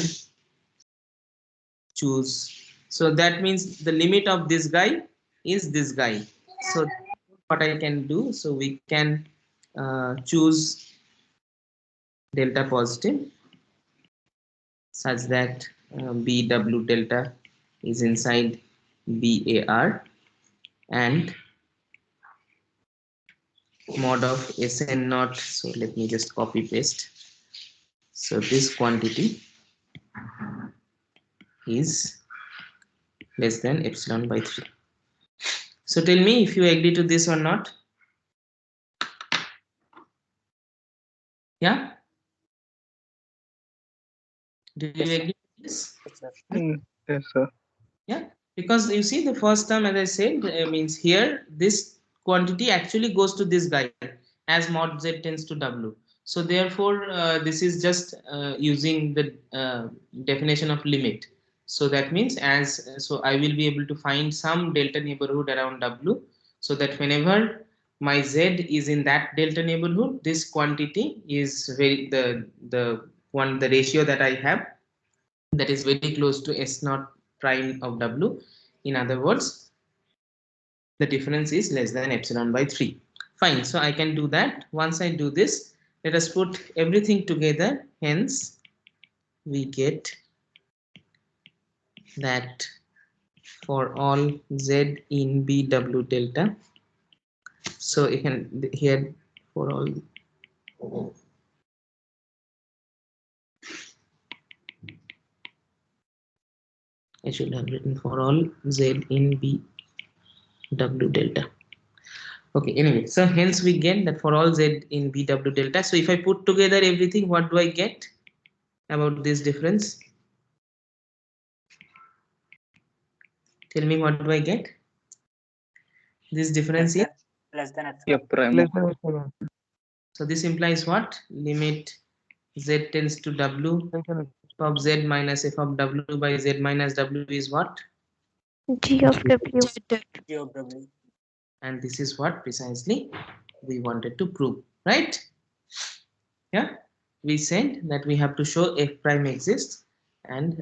Speaker 1: choose. So that means the limit of this guy is this guy. So what I can do, so we can choose delta positive such that bw delta is inside BAR and mod of Sn naught. So let me just copy paste. So this quantity is less than epsilon by 3. So tell me if you agree to this or not. Yeah? Do you agree to this?
Speaker 2: Yes, sir.
Speaker 10: Yes, sir.
Speaker 1: Yeah, because you see the first term, as I said, means here this quantity actually goes to this guy as mod z tends to w. So therefore, this is just using the definition of limit. So that means so I will be able to find some delta neighborhood around w, so that whenever my z is in that delta neighborhood, this quantity is the ratio that I have, that is very close to S naught prime of W. In other words, the difference is less than epsilon by 3. Fine, so I can do that. Once I do this, let us put everything together. Hence, we get that for all Z in BW delta. So you can here for all I should have written for all Z in BW delta. Okay, anyway, so hence we get that for all Z in BW delta. So if I put together everything, what do I get about this difference? Tell me, what do I get? This difference is
Speaker 2: less than epsilon.
Speaker 10: Yeah, prime.
Speaker 3: Less than epsilon.
Speaker 1: So this implies what? Limit Z tends to W f of Z minus f of W by Z minus W is what?
Speaker 5: G of W.
Speaker 2: G of W.
Speaker 1: And this is what precisely we wanted to prove, right? Yeah, we said that we have to show f prime exists, and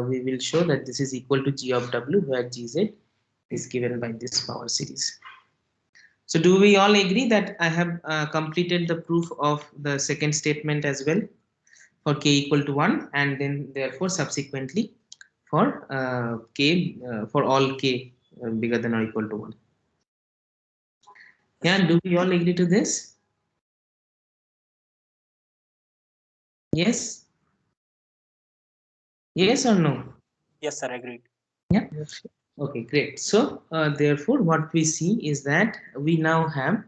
Speaker 1: we will show that this is equal to G of W, where Gz is given by this power series. So do we all agree that I have completed the proof of the second statement as well for k equal to 1, and then therefore subsequently for k for all k bigger than or equal to 1. Yeah, do we all agree to this? Yes? Yes or no?
Speaker 2: Yes, sir. Agreed.
Speaker 1: Yeah. Okay, great. So therefore what we see is that we now have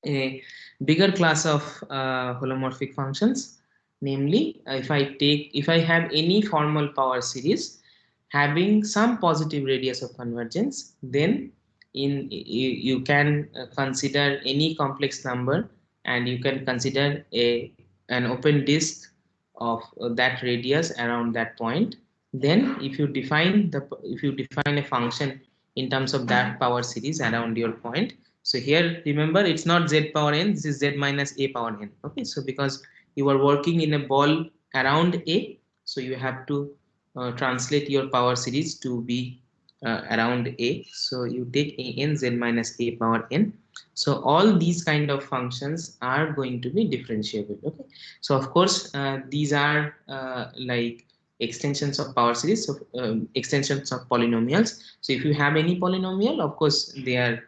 Speaker 1: a bigger class of holomorphic functions. Namely, if I have any formal power series having some positive radius of convergence, then you can consider any complex number, and you can consider an open disk of that radius around that point. Then if you define a function in terms of that power series around your point, so here remember, it's not z power n, this is z minus a power n. Okay, so because you are working in a ball around a, so you have to translate your power series to be around a. So you take a n z minus a power n. So all these kind of functions are going to be differentiable. Okay, so of course these are like extensions of power series, so extensions of polynomials. So if you have any polynomial, of course they are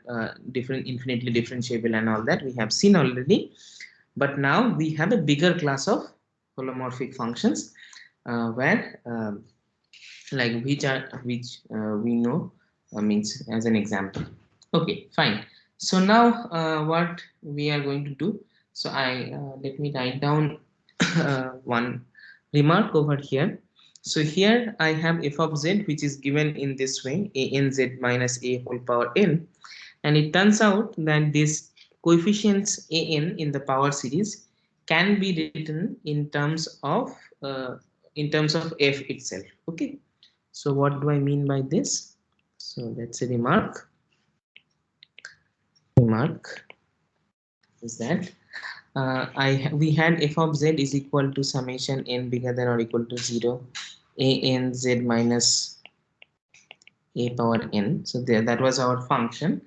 Speaker 1: infinitely differentiable and all that we have seen already. But now we have a bigger class of holomorphic functions where like which we know means as an example. Okay, fine. So now what we are going to do, so I let me write down one remark over here. So here I have f of z, which is given in this way, a n z minus a whole power n, and it turns out that this coefficients a n in the power series can be written in terms of f itself. Okay, so what do I mean by this? So that's a remark. Remark is that we had f of z is equal to summation n bigger than or equal to 0 a n z minus a power n. So there, that was our function,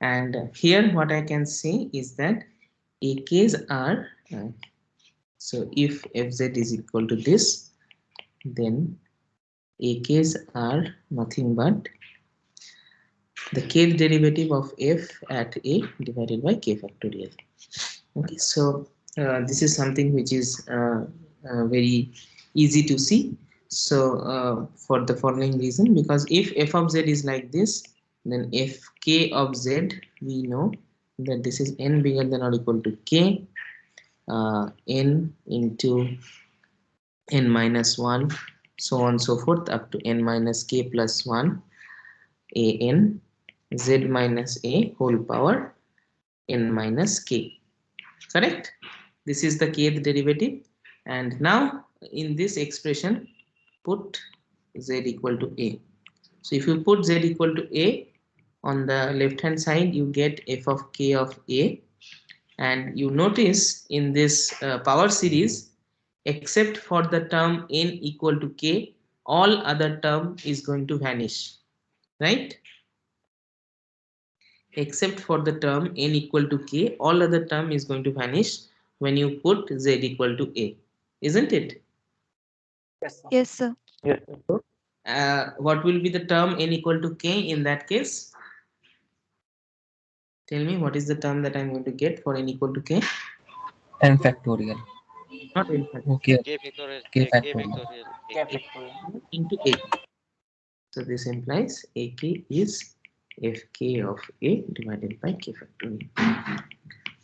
Speaker 1: and here what I can say is that ak's are so if fz is equal to this, then AKs are nothing but the kth derivative of f at a divided by k factorial. Okay, so this is something which is very easy to see. So for the following reason, because if f of z is like this, then fk of z, we know that this is n bigger than or equal to k, n into n minus 1, so on and so forth, up to n minus k plus 1, a n z minus a whole power n minus k. Correct? This is the kth derivative. And now in this expression, put z equal to a. So if you put z equal to a on the left hand side, you get f of k of a. And you notice in this power series, except for the term n equal to k, all other term is going to vanish, right? Except for the term n equal to k, all other term is going to vanish when you put z equal to a, isn't it?
Speaker 2: Yes, sir.
Speaker 9: Yes, sir.
Speaker 10: Yes.
Speaker 1: What will be the term n equal to k in that case? Tell me, what is the term that I'm going to get for n equal to k?
Speaker 6: n factorial.
Speaker 1: Not n factorial.
Speaker 6: Okay.
Speaker 11: K factorial.
Speaker 6: K
Speaker 11: K
Speaker 6: factorial.
Speaker 11: factorial.
Speaker 2: K factorial.
Speaker 1: Into a. So this implies ak is fk of a divided by k factorial.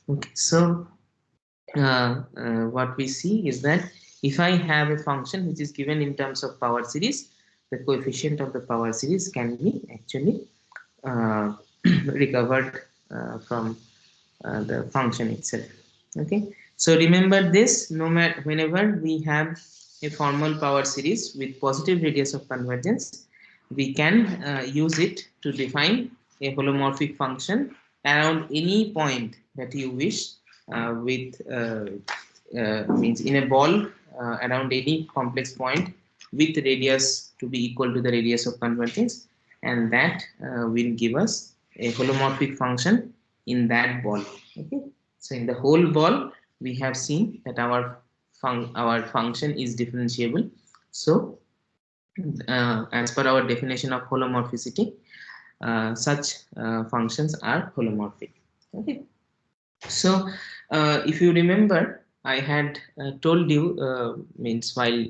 Speaker 1: Okay, so what we see is that if I have a function which is given in terms of power series, the coefficient of the power series can be actually recovered from the function itself. Okay, so remember this, no matter whenever we have a formal power series with positive radius of convergence, we can use it to define a holomorphic function around any point that you wish, with means in a ball around any complex point with radius to be equal to the radius of convergence, and that will give us a holomorphic function in that ball. Okay, so in the whole ball we have seen that our function is differentiable. So as per our definition of holomorphicity, such functions are holomorphic. Okay, so if you remember, I had told you means while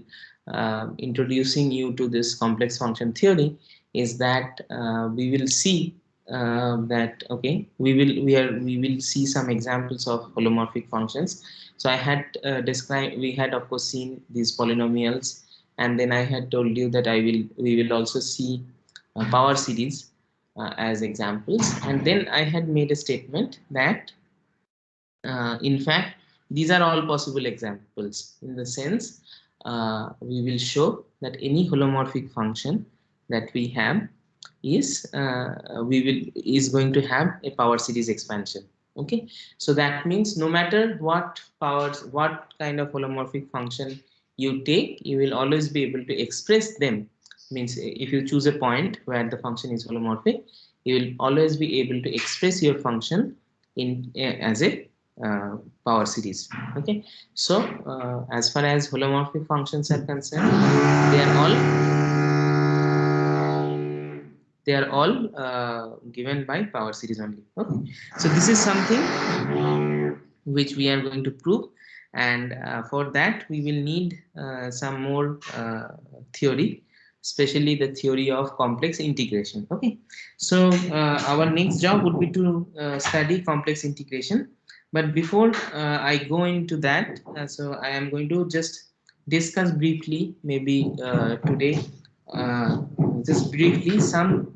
Speaker 1: introducing you to this complex function theory, is that we will see that okay, we will see some examples of holomorphic functions. So I had we had of course seen these polynomials, and then I had told you that we will also see power series as examples, and then I had made a statement that in fact these are all possible examples, in the sense we will show that any holomorphic function that we have is going to have a power series expansion. Okay, so that means no matter what kind of holomorphic function you take, you will always be able to express them. Means if you choose a point where the function is holomorphic, you will always be able to express your function in as a power series. Okay, so as far as holomorphic functions are concerned, they are all given by power series only. Okay, so this is something which we are going to prove, and for that we will need some more theory, especially the theory of complex integration. Okay, so our next job would be to study complex integration. But before I go into that, so I am going to just discuss briefly, maybe today, just briefly some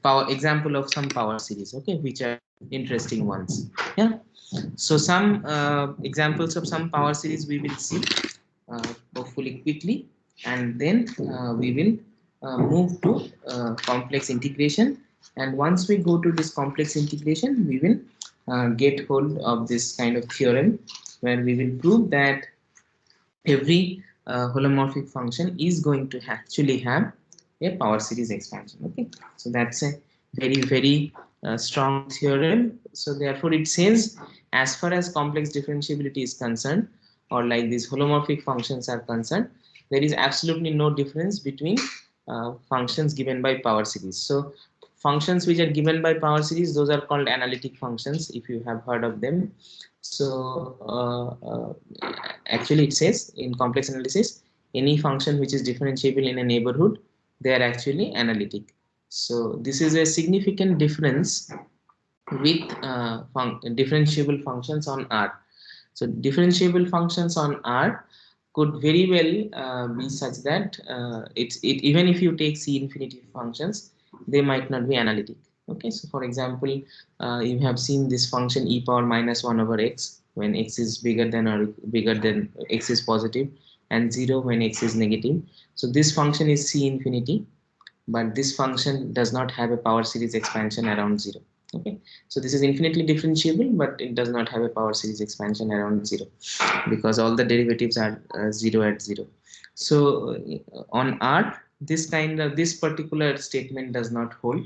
Speaker 1: power example of some power series, okay, which are interesting ones. Yeah, so some examples of some power series we will see hopefully quickly, and then we will move to complex integration. And once we go to this complex integration, we will get hold of this kind of theorem where we will prove that every holomorphic function is going to actually have a power series expansion. Okay, so that's a very strong theorem. So therefore it says, as far as complex differentiability is concerned, or like these holomorphic functions are concerned, there is absolutely no difference between functions given by power series. So functions which are given by power series, those are called analytic functions, if you have heard of them. So actually it says in complex analysis, any function which is differentiable in a neighborhood, they are actually analytic. So this is a significant difference with differentiable functions on R. So differentiable functions on R could very well be such that even if you take C infinity functions, they might not be analytic. Okay, so for example, you have seen this function e power minus 1 over x when x is bigger than x is positive, and 0 when x is negative. So this function is C infinity, but this function does not have a power series expansion around 0. Okay, so this is infinitely differentiable, but it does not have a power series expansion around 0 because all the derivatives are 0 at 0. So on R, this particular statement does not hold.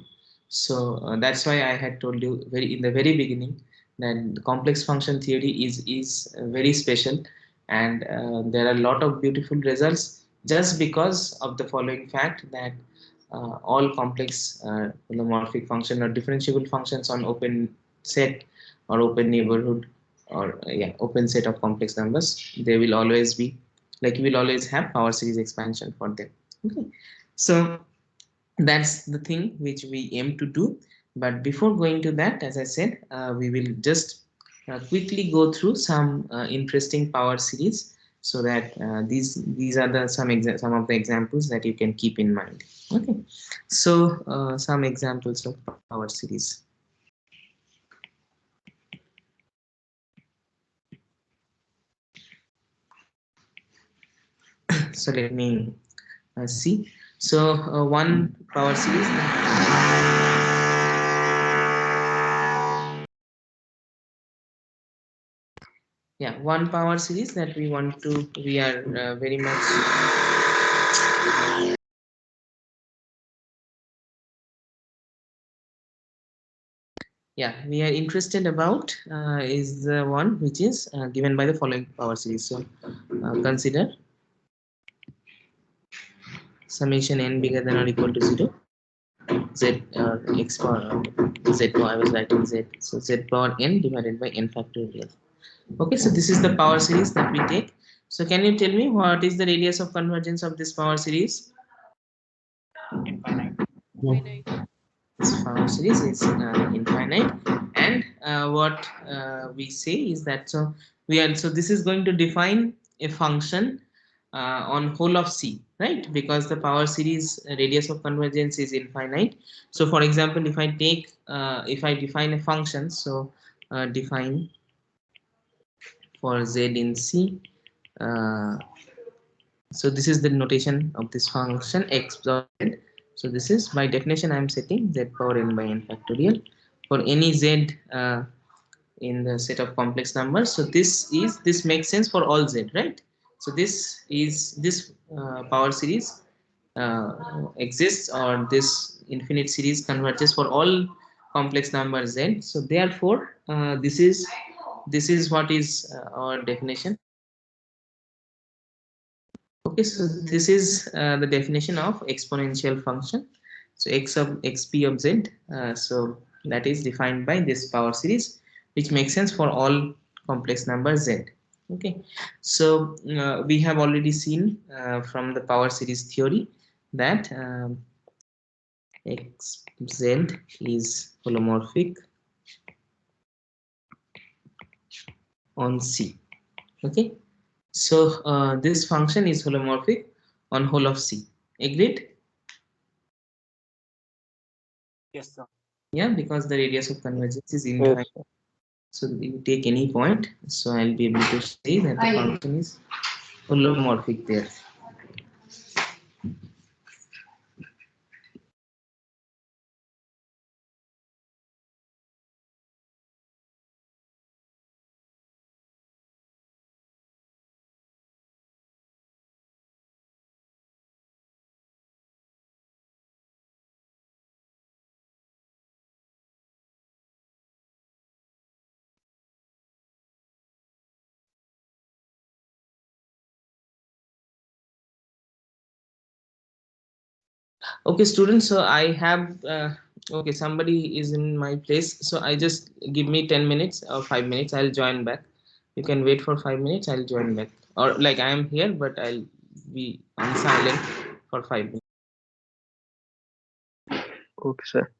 Speaker 1: So that's why I had told you in the very beginning that the complex function theory is very special, and there are a lot of beautiful results just because of the following fact that all complex holomorphic function or differentiable functions on open set or open neighborhood or open set of complex numbers, they will always be like, you will always have power series expansion for them. Okay, so that's the thing which we aim to do. But before going to that, as I said, we will just quickly go through some interesting power series, so that these are some of the examples that you can keep in mind. Okay, so some examples of power series. So let me see. So one power series. Yeah, one power series that we are very much we are interested about is the one which is given by the following power series. So consider summation n bigger than or equal to 0, z x power z power, I was writing z, so z power n divided by n factorial. Okay, so this is the power series that we take. So can you tell me what is the radius of convergence of this power series?
Speaker 2: Infinite.
Speaker 1: This power series is infinite, and what we say is that so this is going to define a function on whole of C, right? Because the power series radius of convergence is infinite. So for example, if I take if I define a function, so define for z in C, so this is the notation of this function x of z. So this is, by definition, I am setting z power n by n factorial for any z in the set of complex numbers. So this makes sense for all z, right? So this power series exists, or this infinite series converges for all complex numbers z. So therefore this is what is our definition. Okay, so this is the definition of exponential function. So x of xp of z, so that is defined by this power series, which makes sense for all complex numbers z. Okay, so we have already seen from the power series theory that xz is holomorphic on C. Okay, so this function is holomorphic on whole of C. Agreed?
Speaker 2: Yes, sir.
Speaker 1: Yeah, because the radius of convergence is infinite.
Speaker 6: Yes.
Speaker 1: So you take any point, so I'll be able to say that the function is holomorphic there. Okay, students, so I have okay, somebody is in my place, so I just give me 10 minutes or 5 minutes, I'll join back. You can wait for 5 minutes, I'll join back, or like I am here but I'll be on silent for 5 minutes.
Speaker 10: Okay, sir.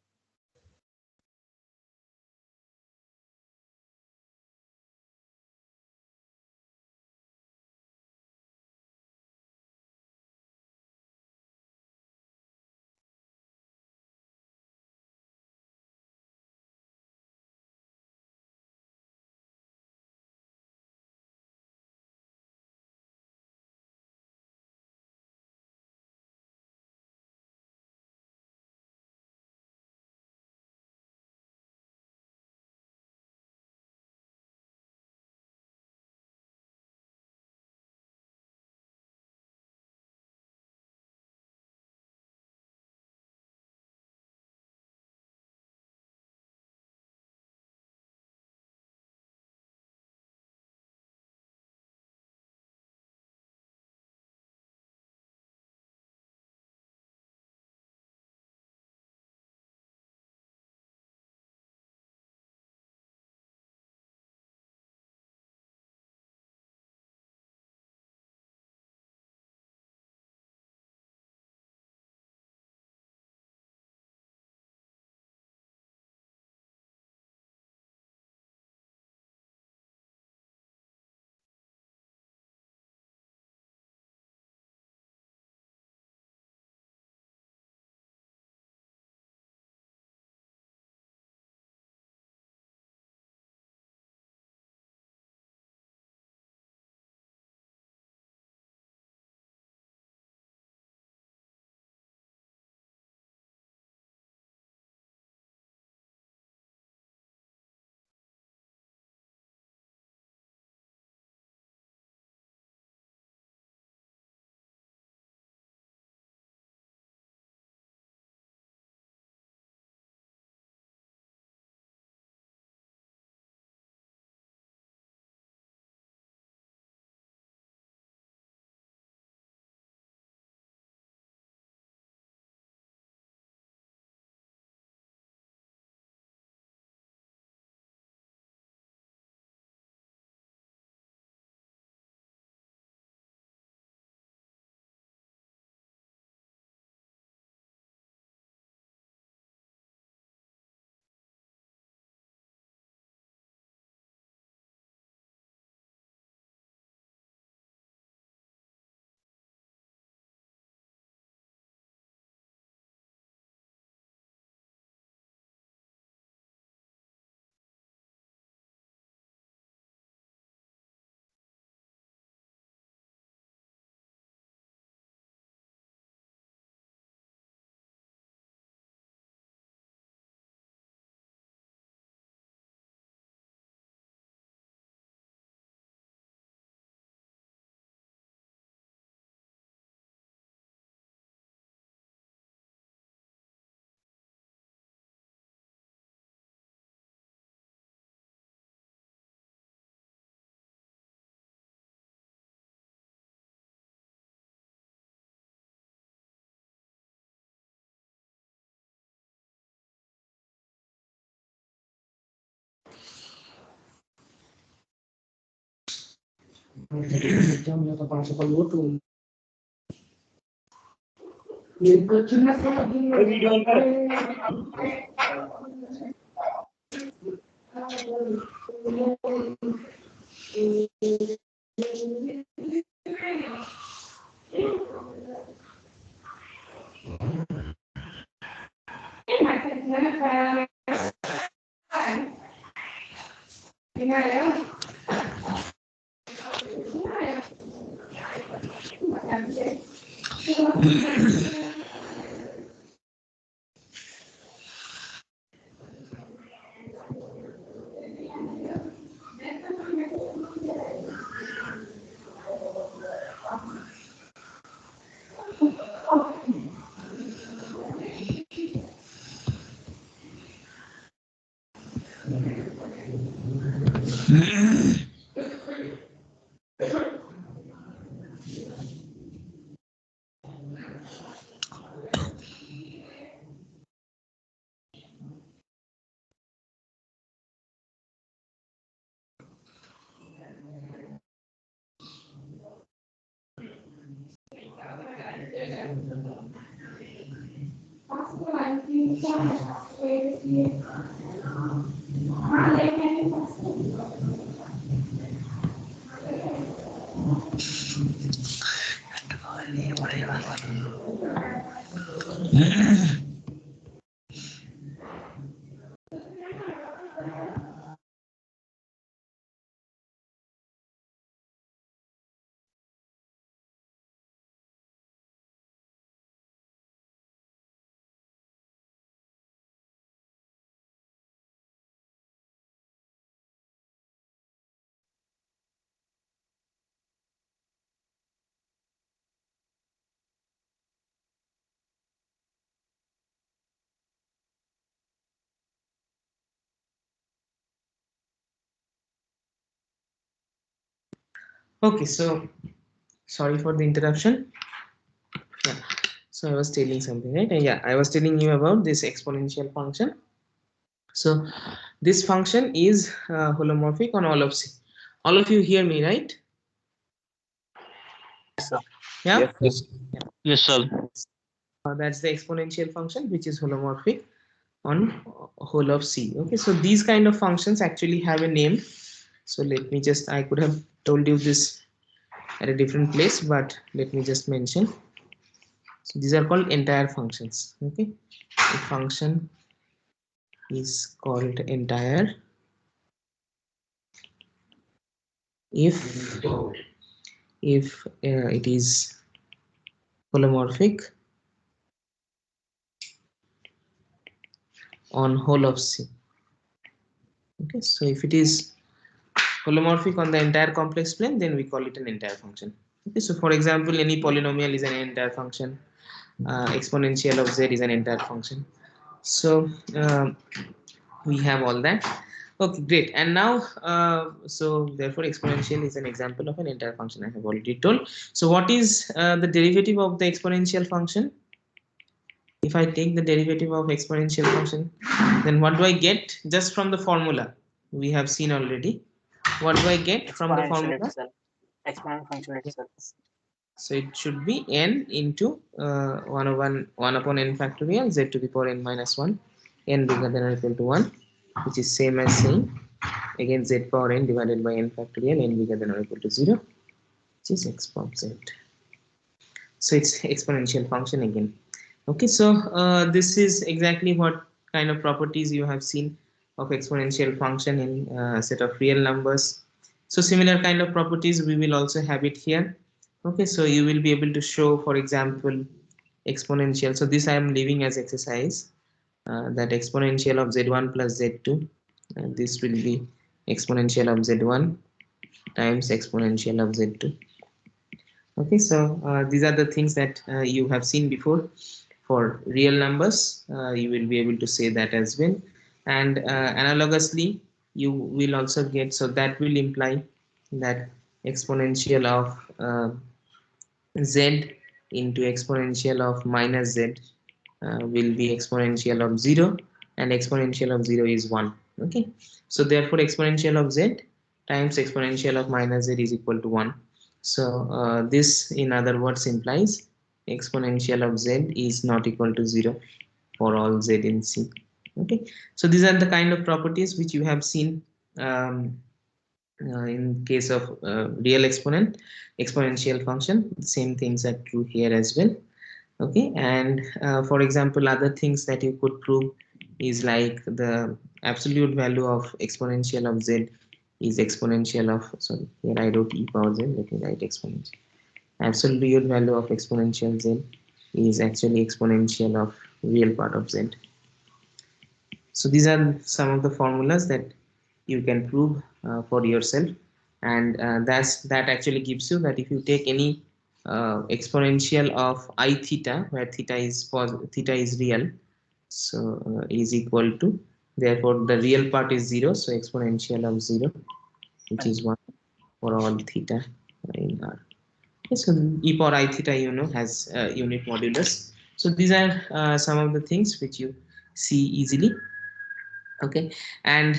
Speaker 1: Okay, so sorry for the interruption. Yeah. So I was telling something, right? Yeah, I was telling you about this exponential function. So this function is holomorphic on all of C. All of you hear me, right? Yeah.
Speaker 4: Yes,
Speaker 3: Yes, sir.
Speaker 1: That's the exponential function which is holomorphic on whole of C. Okay, so these kind of functions actually have a name. So let me just, I could have told you this at a different place, but let me just mention. So these are called entire functions. Okay, the function is called entire if it is holomorphic on whole of C. Okay, so if it is holomorphic on the entire complex plane, then we call it an entire function. Okay, so for example, any polynomial is an entire function. Exponential of z is an entire function. So we have all that. Okay, great. And now, so therefore, exponential is an example of an entire function. I have already told. So what is the derivative of the exponential function? If I take the derivative of exponential function, then what do I get just from the formula? We have seen already. What do I get from the formula?
Speaker 2: Exponential function itself.
Speaker 1: So it should be n into 1 upon n factorial z to the power n minus 1, n bigger than or equal to 1, which is same as saying again z power n divided by n factorial n bigger than or equal to 0, which is x power z. So it's exponential function again. Okay, so this is exactly what kind of properties you have seen of exponential function in a set of real numbers. So similar kind of properties we will also have it here. Okay, so you will be able to show, for example, exponential. So this I am leaving as exercise, that exponential of z1 plus z2, and this will be exponential of z1 times exponential of z2. Okay, so these are the things that you have seen before. For real numbers, you will be able to say that as well. And analogously, you will also get, so that will imply that exponential of z into exponential of minus z will be exponential of 0, and exponential of 0 is 1. Okay, so therefore exponential of z times exponential of minus z is equal to 1. So this in other words implies exponential of z is not equal to 0 for all z in C. Okay, so these are the kind of properties which you have seen in case of real exponential function. The same things are true here as well. Okay, and for example, other things that you could prove is like the absolute value of exponential of z is exponential of, sorry, here I wrote e power z, let me write exponential. Absolute value of exponential z is actually exponential of real part of z. So these are some of the formulas that you can prove for yourself, and that actually gives you that if you take any exponential of I theta, where theta is real, so is equal to, therefore the real part is 0, so exponential of 0, which is 1 for all theta in R. Okay, so e power I theta, you know, has unit modulus. So these are some of the things which you see easily. Okay, and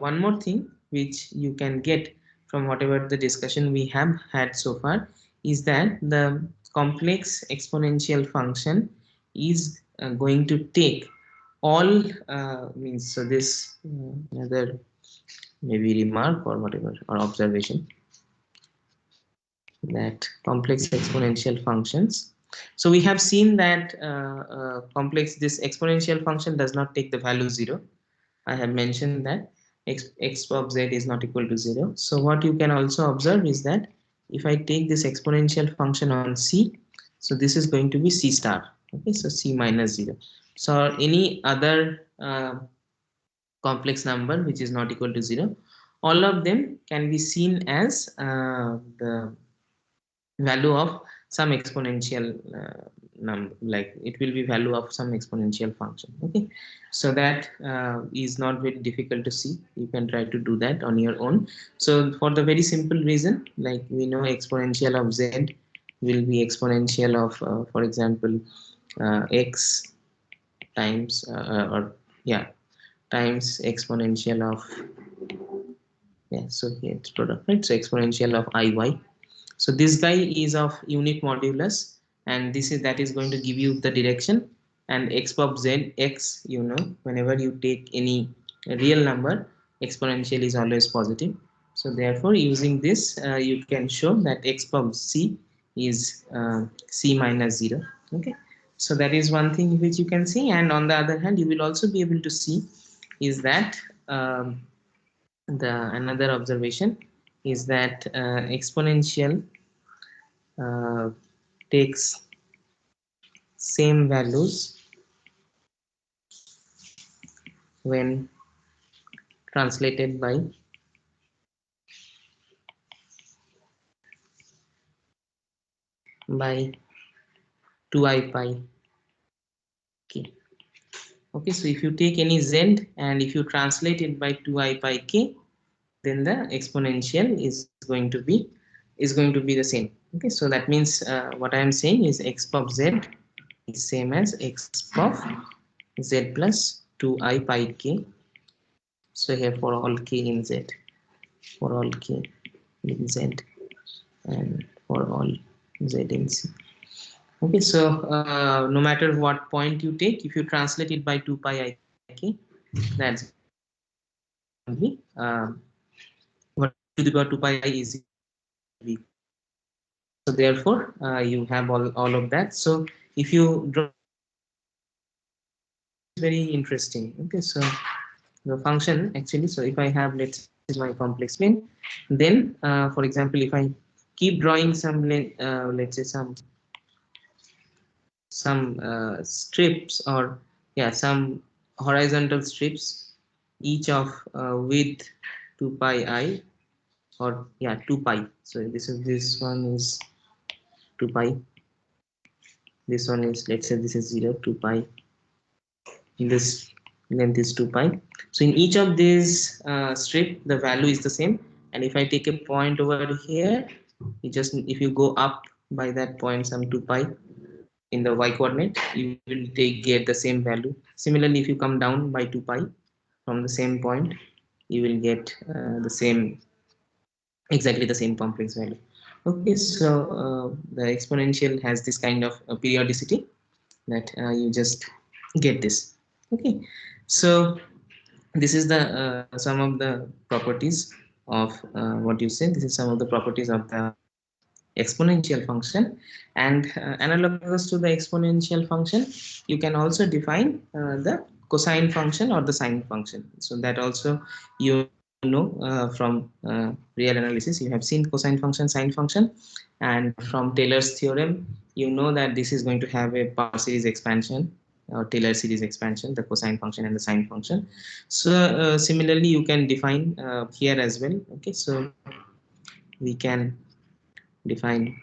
Speaker 1: one more thing which you can get from whatever the discussion we have had so far is that the complex exponential function is going to take all means, so this another maybe remark or whatever, or observation, that complex exponential functions. So we have seen that this exponential function does not take the value 0. I have mentioned that x of z is not equal to 0. So what you can also observe is that if I take this exponential function on c, so this is going to be c star. Okay, so c minus 0. So any other complex number which is not equal to 0, all of them can be seen as the value of some exponential number, like it will be value of some exponential function. Okay, so that is not very difficult to see. You can try to do that on your own. So for the very simple reason, like we know exponential of z will be exponential of for example x times times exponential of, so here it's product, right? So exponential of iy. So this guy is of unit modulus, and that is going to give you the direction. And x of z, x, whenever you take any real number, exponential is always positive. So therefore, using this, you can show that x of c is c minus 0. Okay, so that is one thing which you can see. And on the other hand, you will also be able to see is that another observation is that exponential takes same values when translated by by 2i pi k. Okay, so if you take any z and if you translate it by 2i pi k, then the exponential is going to be the same. Okay, so that means what I am saying is x of z is same as x of z plus 2i pi k. So here for all k in z, for all k in z, and for all z in c. Okay, so no matter what point you take, if you translate it by 2 pi I k, that's only what to the power 2 pi I is v. So therefore, you have all of that. So if you draw, it's very interesting. Okay, so the function actually. So if I have, let's say, my complex plane, then for example, if I keep drawing some let's say some strips, or some horizontal strips, each of width 2 pi I, or 2 pi. So this one is 2 pi, this one is, let's say, this is 0, 2 pi, this length is 2 pi. So in each of these strip, the value is the same. And if I take a point over here, if you go up by that point some 2 pi in the y coordinate, you will get the same value. Similarly, if you come down by 2 pi from the same point, you will get exactly the same complex value. Okay, so the exponential has this kind of periodicity that you just get this. Okay, so this is the some of the properties of what you say. This is some of the properties of the exponential function. And analogous to the exponential function, you can also define the cosine function or the sine function. So that also you know from real analysis. You have seen cosine function, sine function, and from Taylor's theorem, you know that this is going to have a power series expansion or Taylor series expansion, the cosine function and the sine function. So similarly, you can define here as well. Okay, so we can define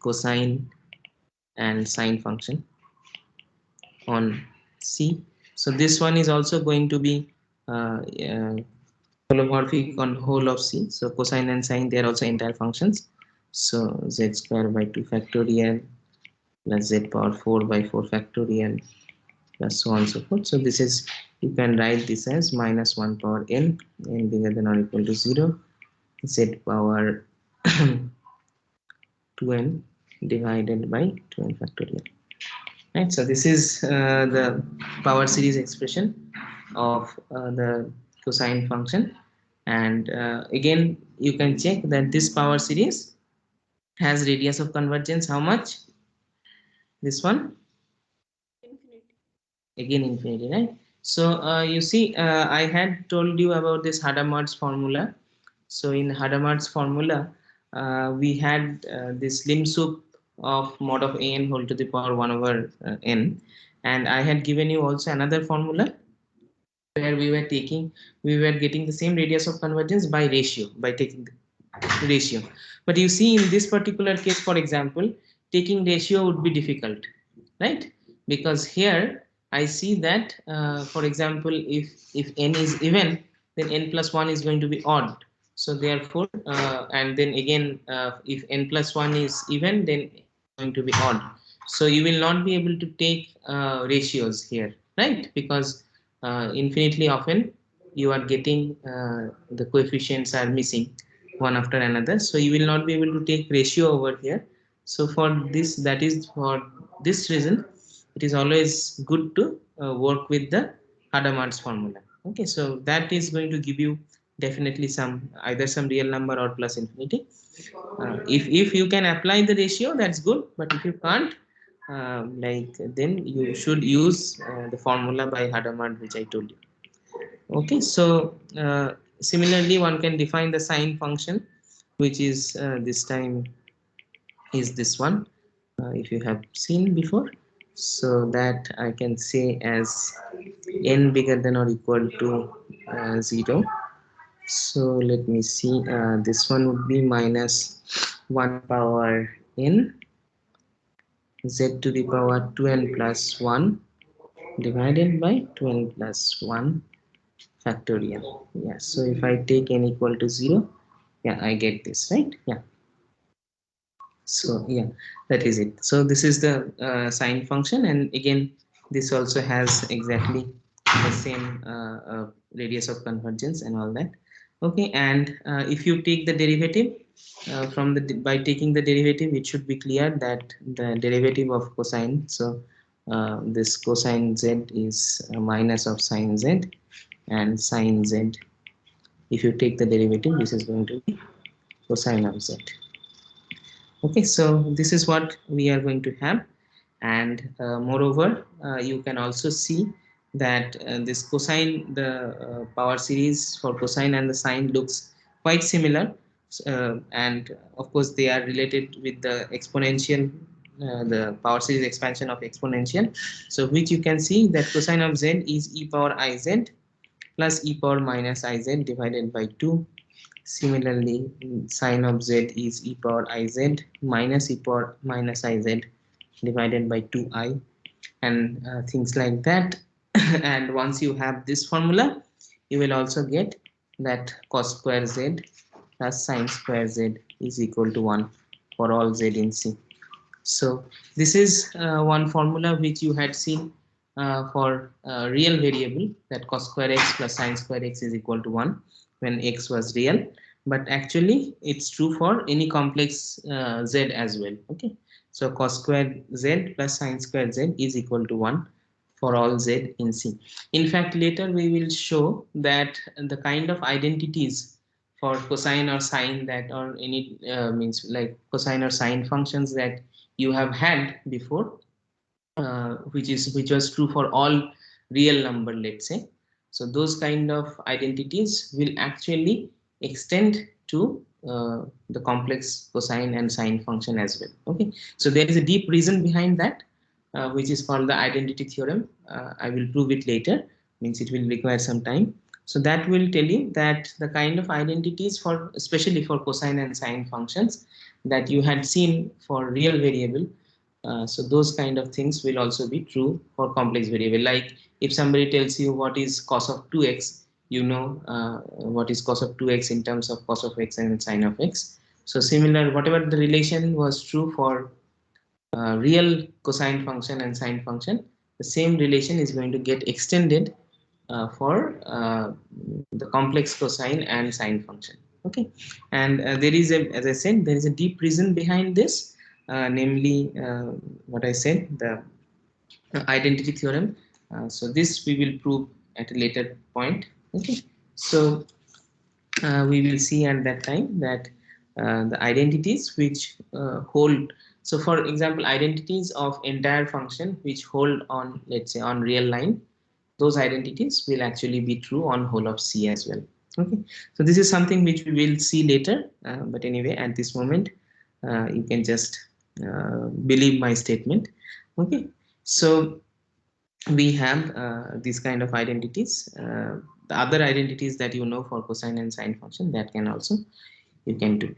Speaker 1: cosine and sine function on C. So this one is also going to be holomorphic on whole of C. So cosine and sine, they are also entire functions. So z square by 2 factorial plus z power 4 by 4 factorial plus so on and so forth. So this is, you can write this as minus 1 power n bigger than or equal to 0, z power 2n divided by 2n factorial. Right, so this is the power series expression of the cosine function, and again you can check that this power series has radius of convergence how much? This one? Again infinity, right? So you see, I had told you about this Hadamard's formula. So in Hadamard's formula, we had this lim sup of mod of an whole to the power 1 over n, and I had given you also another formula where we were getting the same radius of convergence by ratio, by taking the ratio. But you see, in this particular case, for example, taking ratio would be difficult, right? Because here I see that, for example, if n is even, then n plus 1 is going to be odd. So therefore, and then again, if n plus 1 is even, then it's going to be odd. So you will not be able to take ratios here, right? Because infinitely often you are getting the coefficients are missing one after another, so you will not be able to take ratio over here. So for this, that is for this reason, it is always good to work with the Hadamard's formula. Okay, so that is going to give you definitely some, either some real number or plus infinity. If you can apply the ratio, that's good, but if you can't, like, then you should use the formula by Hadamard which I told you. Okay, so similarly one can define the sine function, which is this time is this one, if you have seen before. So that I can say as n bigger than or equal to 0. So let me see, this one would be minus 1 power n z to the power 2n plus 1 divided by 2n plus 1 factorial. Yeah, so if I take n equal to 0, yeah, I get this, right? Yeah. So yeah, that is it. So this is the sine function, and again this also has exactly the same radius of convergence and all that. Okay, and if you take the derivative from the, by taking the derivative, it should be clear that the derivative of cosine, so this cosine z is minus of sine z, and sine z, if you take the derivative, this is going to be cosine of z. Okay, so this is what we are going to have, and moreover, you can also see that this cosine, the power series for cosine and the sine looks quite similar, and of course they are related with the exponential, the power series expansion of exponential. So which you can see that cosine of z is e power iz plus e power minus iz divided by 2. Similarly, sine of z is e power iz minus e power minus iz divided by 2i, and things like that. And once you have this formula, you will also get that cos square z plus sine square z is equal to 1 for all z in C. So this is one formula which you had seen for real variable, that cos square x plus sine square x is equal to 1 when x was real, but actually it's true for any complex z as well. Okay, so cos square z plus sine square z is equal to 1 for all z in C. In fact, later we will show that the kind of identities for cosine or sine that, or any means like cosine or sine functions that you have had before, which was true for all real number, let's say. So those kind of identities will actually extend to the complex cosine and sine function as well. Okay, so there is a deep reason behind that, which is called the identity theorem. I will prove it later, means it will require some time. So that will tell you that the kind of identities for, especially for cosine and sine functions, that you had seen for real variable, so those kind of things will also be true for complex variable. Like if somebody tells you what is cos of 2x, you know what is cos of 2x in terms of cos of x and sine of x. So similar, whatever the relation was true for real cosine function and sine function, the same relation is going to get extended for the complex cosine and sine function. Okay, and there is a, as I said, there is a deep reason behind this, namely what I said, the identity theorem. So this we will prove at a later point. Okay, so we will see at that time that the identities which hold, so for example identities of entire function which hold on, let's say, on real line, those identities will actually be true on whole of C as well. Okay, so this is something which we will see later, but anyway at this moment you can just believe my statement. Okay, so we have these kind of identities, the other identities that you know for cosine and sine function, that can also you can do.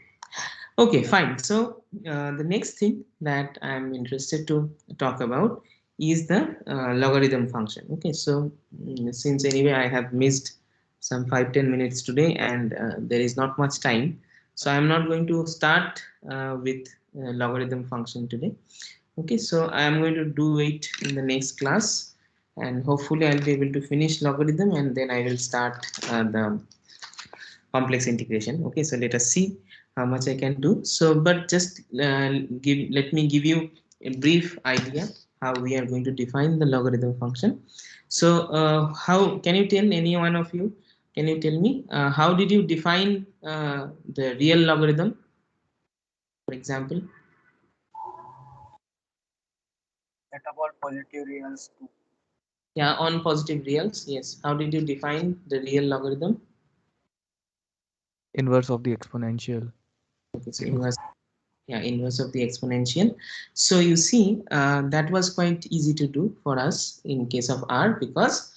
Speaker 1: Okay, fine. So the next thing that I'm interested to talk about is the logarithm function. Okay, so since anyway I have missed some 5-10 minutes today and there is not much time, so I'm not going to start with logarithm function today. Okay, so I am going to do it in the next class, and hopefully I'll be able to finish logarithm and then I will start the complex integration. Okay, so let us see how much I can do. So but just let me give you a brief idea how we are going to define the logarithm function. So how can you tell, any one of you, can you tell me how did you define the real logarithm, for example?
Speaker 2: That about positive reals too.
Speaker 1: Yeah, on positive reals, yes. How did you define the real logarithm?
Speaker 3: Inverse of the exponential.
Speaker 1: Okay, so inverse, yeah, inverse of the exponential. So you see, that was quite easy to do for us in case of R, because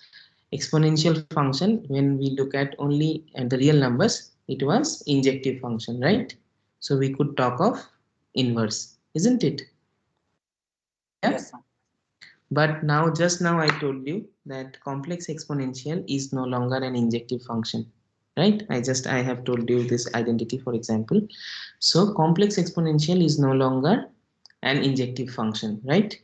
Speaker 1: exponential function, when we look at only at the real numbers, it was injective function, right? So we could talk of inverse, isn't it? Yeah.
Speaker 2: Yes, sir.
Speaker 1: But now, just now I told you that complex exponential is no longer an injective function, right? I have told you this identity, for example. So complex exponential is no longer an injective function, right?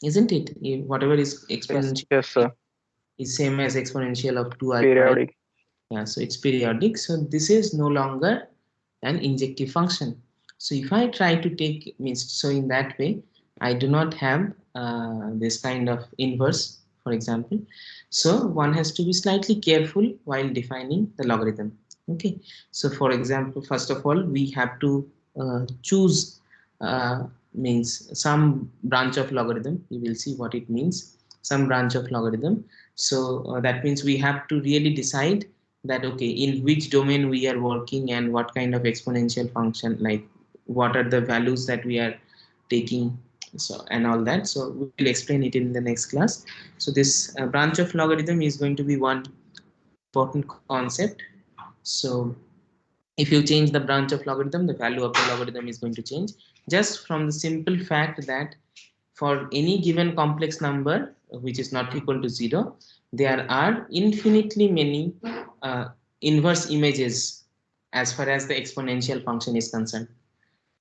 Speaker 1: Isn't it? Whatever is exponential
Speaker 10: Yes, sir.
Speaker 1: is same as exponential of 2i pi.
Speaker 10: Periodic.
Speaker 1: Yeah, so it's periodic. So this is no longer an injective function. So if I try to take, means, so in that way, I do not have this kind of inverse, for example. So one has to be slightly careful while defining the logarithm. Okay. So for example, first of all, we have to choose means some branch of logarithm. You will see what it means, some branch of logarithm. So that means we have to really decide that, okay, in which domain we are working and what kind of exponential function, like what are the values that we are taking, so and all that. So we will explain it in the next class. So this branch of logarithm is going to be one important concept. So if you change the branch of logarithm, the value of the logarithm is going to change, just from the simple fact that for any given complex number which is not equal to 0, there are infinitely many inverse images as far as the exponential function is concerned.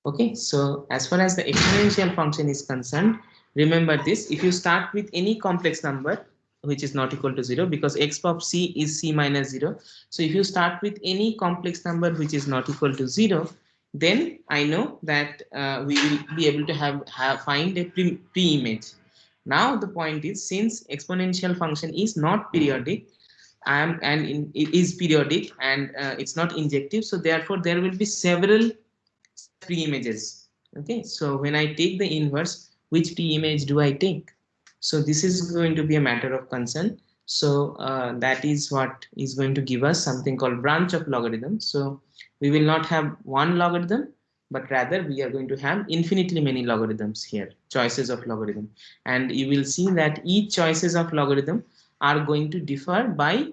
Speaker 1: Okay, so as far as the exponential function is concerned, remember this: if you start with any complex number which is not equal to 0, because x of c is c minus 0, so if you start with any complex number which is not equal to 0, then I know that we will be able to find a pre-image. Now the point is, since exponential function is not periodic, it is periodic and it's not injective, so therefore there will be several pre-images. Okay, so when I take the inverse, which pre-image do I take? So this is going to be a matter of concern. So that is what is going to give us something called branch of logarithm. So we will not have one logarithm, but rather we are going to have infinitely many logarithms here, choices of logarithm. And you will see that each choices of logarithm are going to differ by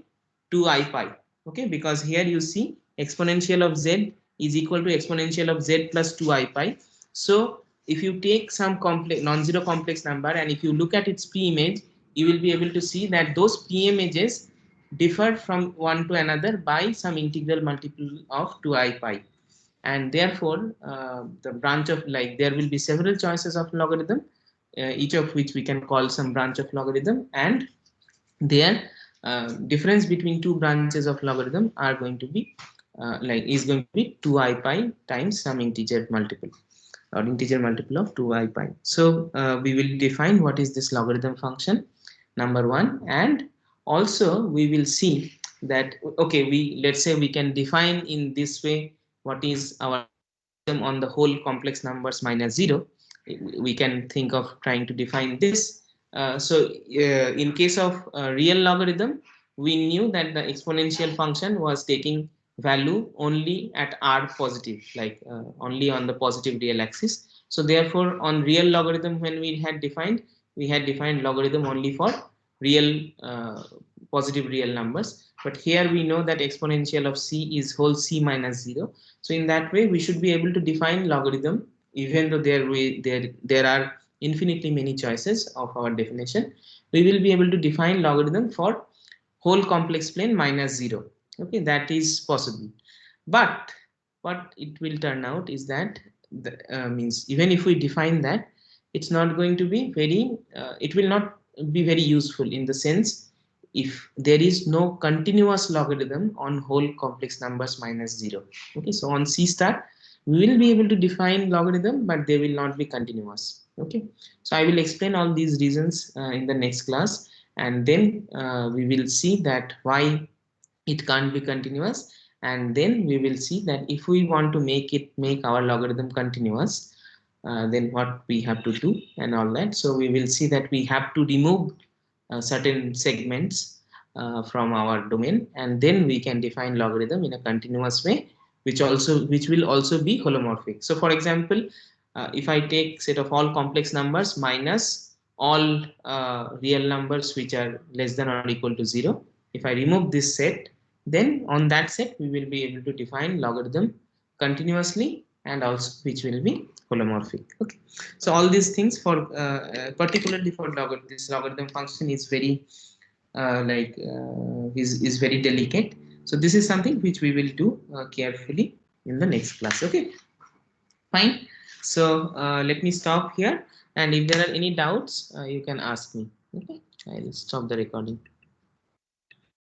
Speaker 1: 2i pi. Okay, because here you see exponential of z is equal to exponential of z plus 2i pi. So if you take some complex non-zero complex number and if you look at its p-image, you will be able to see that those p-images differ from one to another by some integral multiple of 2i pi. And therefore the branch of, like, there will be several choices of logarithm, each of which we can call some branch of logarithm, and their difference between two branches of logarithm are going to be is going to be 2i pi times some integer multiple. or integer multiple of 2i pi. So we will define what is this logarithm function, number one, and also we will see that, okay, let's say we can define in this way what is our on the whole complex numbers minus 0. We can think of trying to define this. In case of real logarithm, we knew that the exponential function was taking value only at r positive, like only on the positive real axis. So therefore, on real logarithm, when we had defined logarithm only for real positive real numbers. But here we know that exponential of c is whole c minus 0. So in that way, we should be able to define logarithm, even though there are infinitely many choices of our definition. We will be able to define logarithm for whole complex plane minus 0. Okay, that is possible. But what it will turn out is that means even if we define that, it's not going to be very. It will not be very useful in the sense if there is no continuous logarithm on whole complex numbers minus 0. Okay, so on C star, we will be able to define logarithm, but they will not be continuous. Okay, so I will explain all these reasons in the next class, and then we will see that why it can't be continuous, and then we will see that if we want to make our logarithm continuous, then what we have to do and all that. So we will see that we have to remove certain segments from our domain, and then we can define logarithm in a continuous way, which will also be holomorphic. So for example, if I take set of all complex numbers minus all real numbers which are less than or equal to 0, if I remove this set, then on that set we will be able to define logarithm continuously, and also which will be holomorphic. Okay, so all these things for particularly for this logarithm function is very is very delicate. So this is something which we will do carefully in the next class. Okay, fine. So let me stop here, and if there are any doubts, you can ask me. Okay, I'll stop the recording.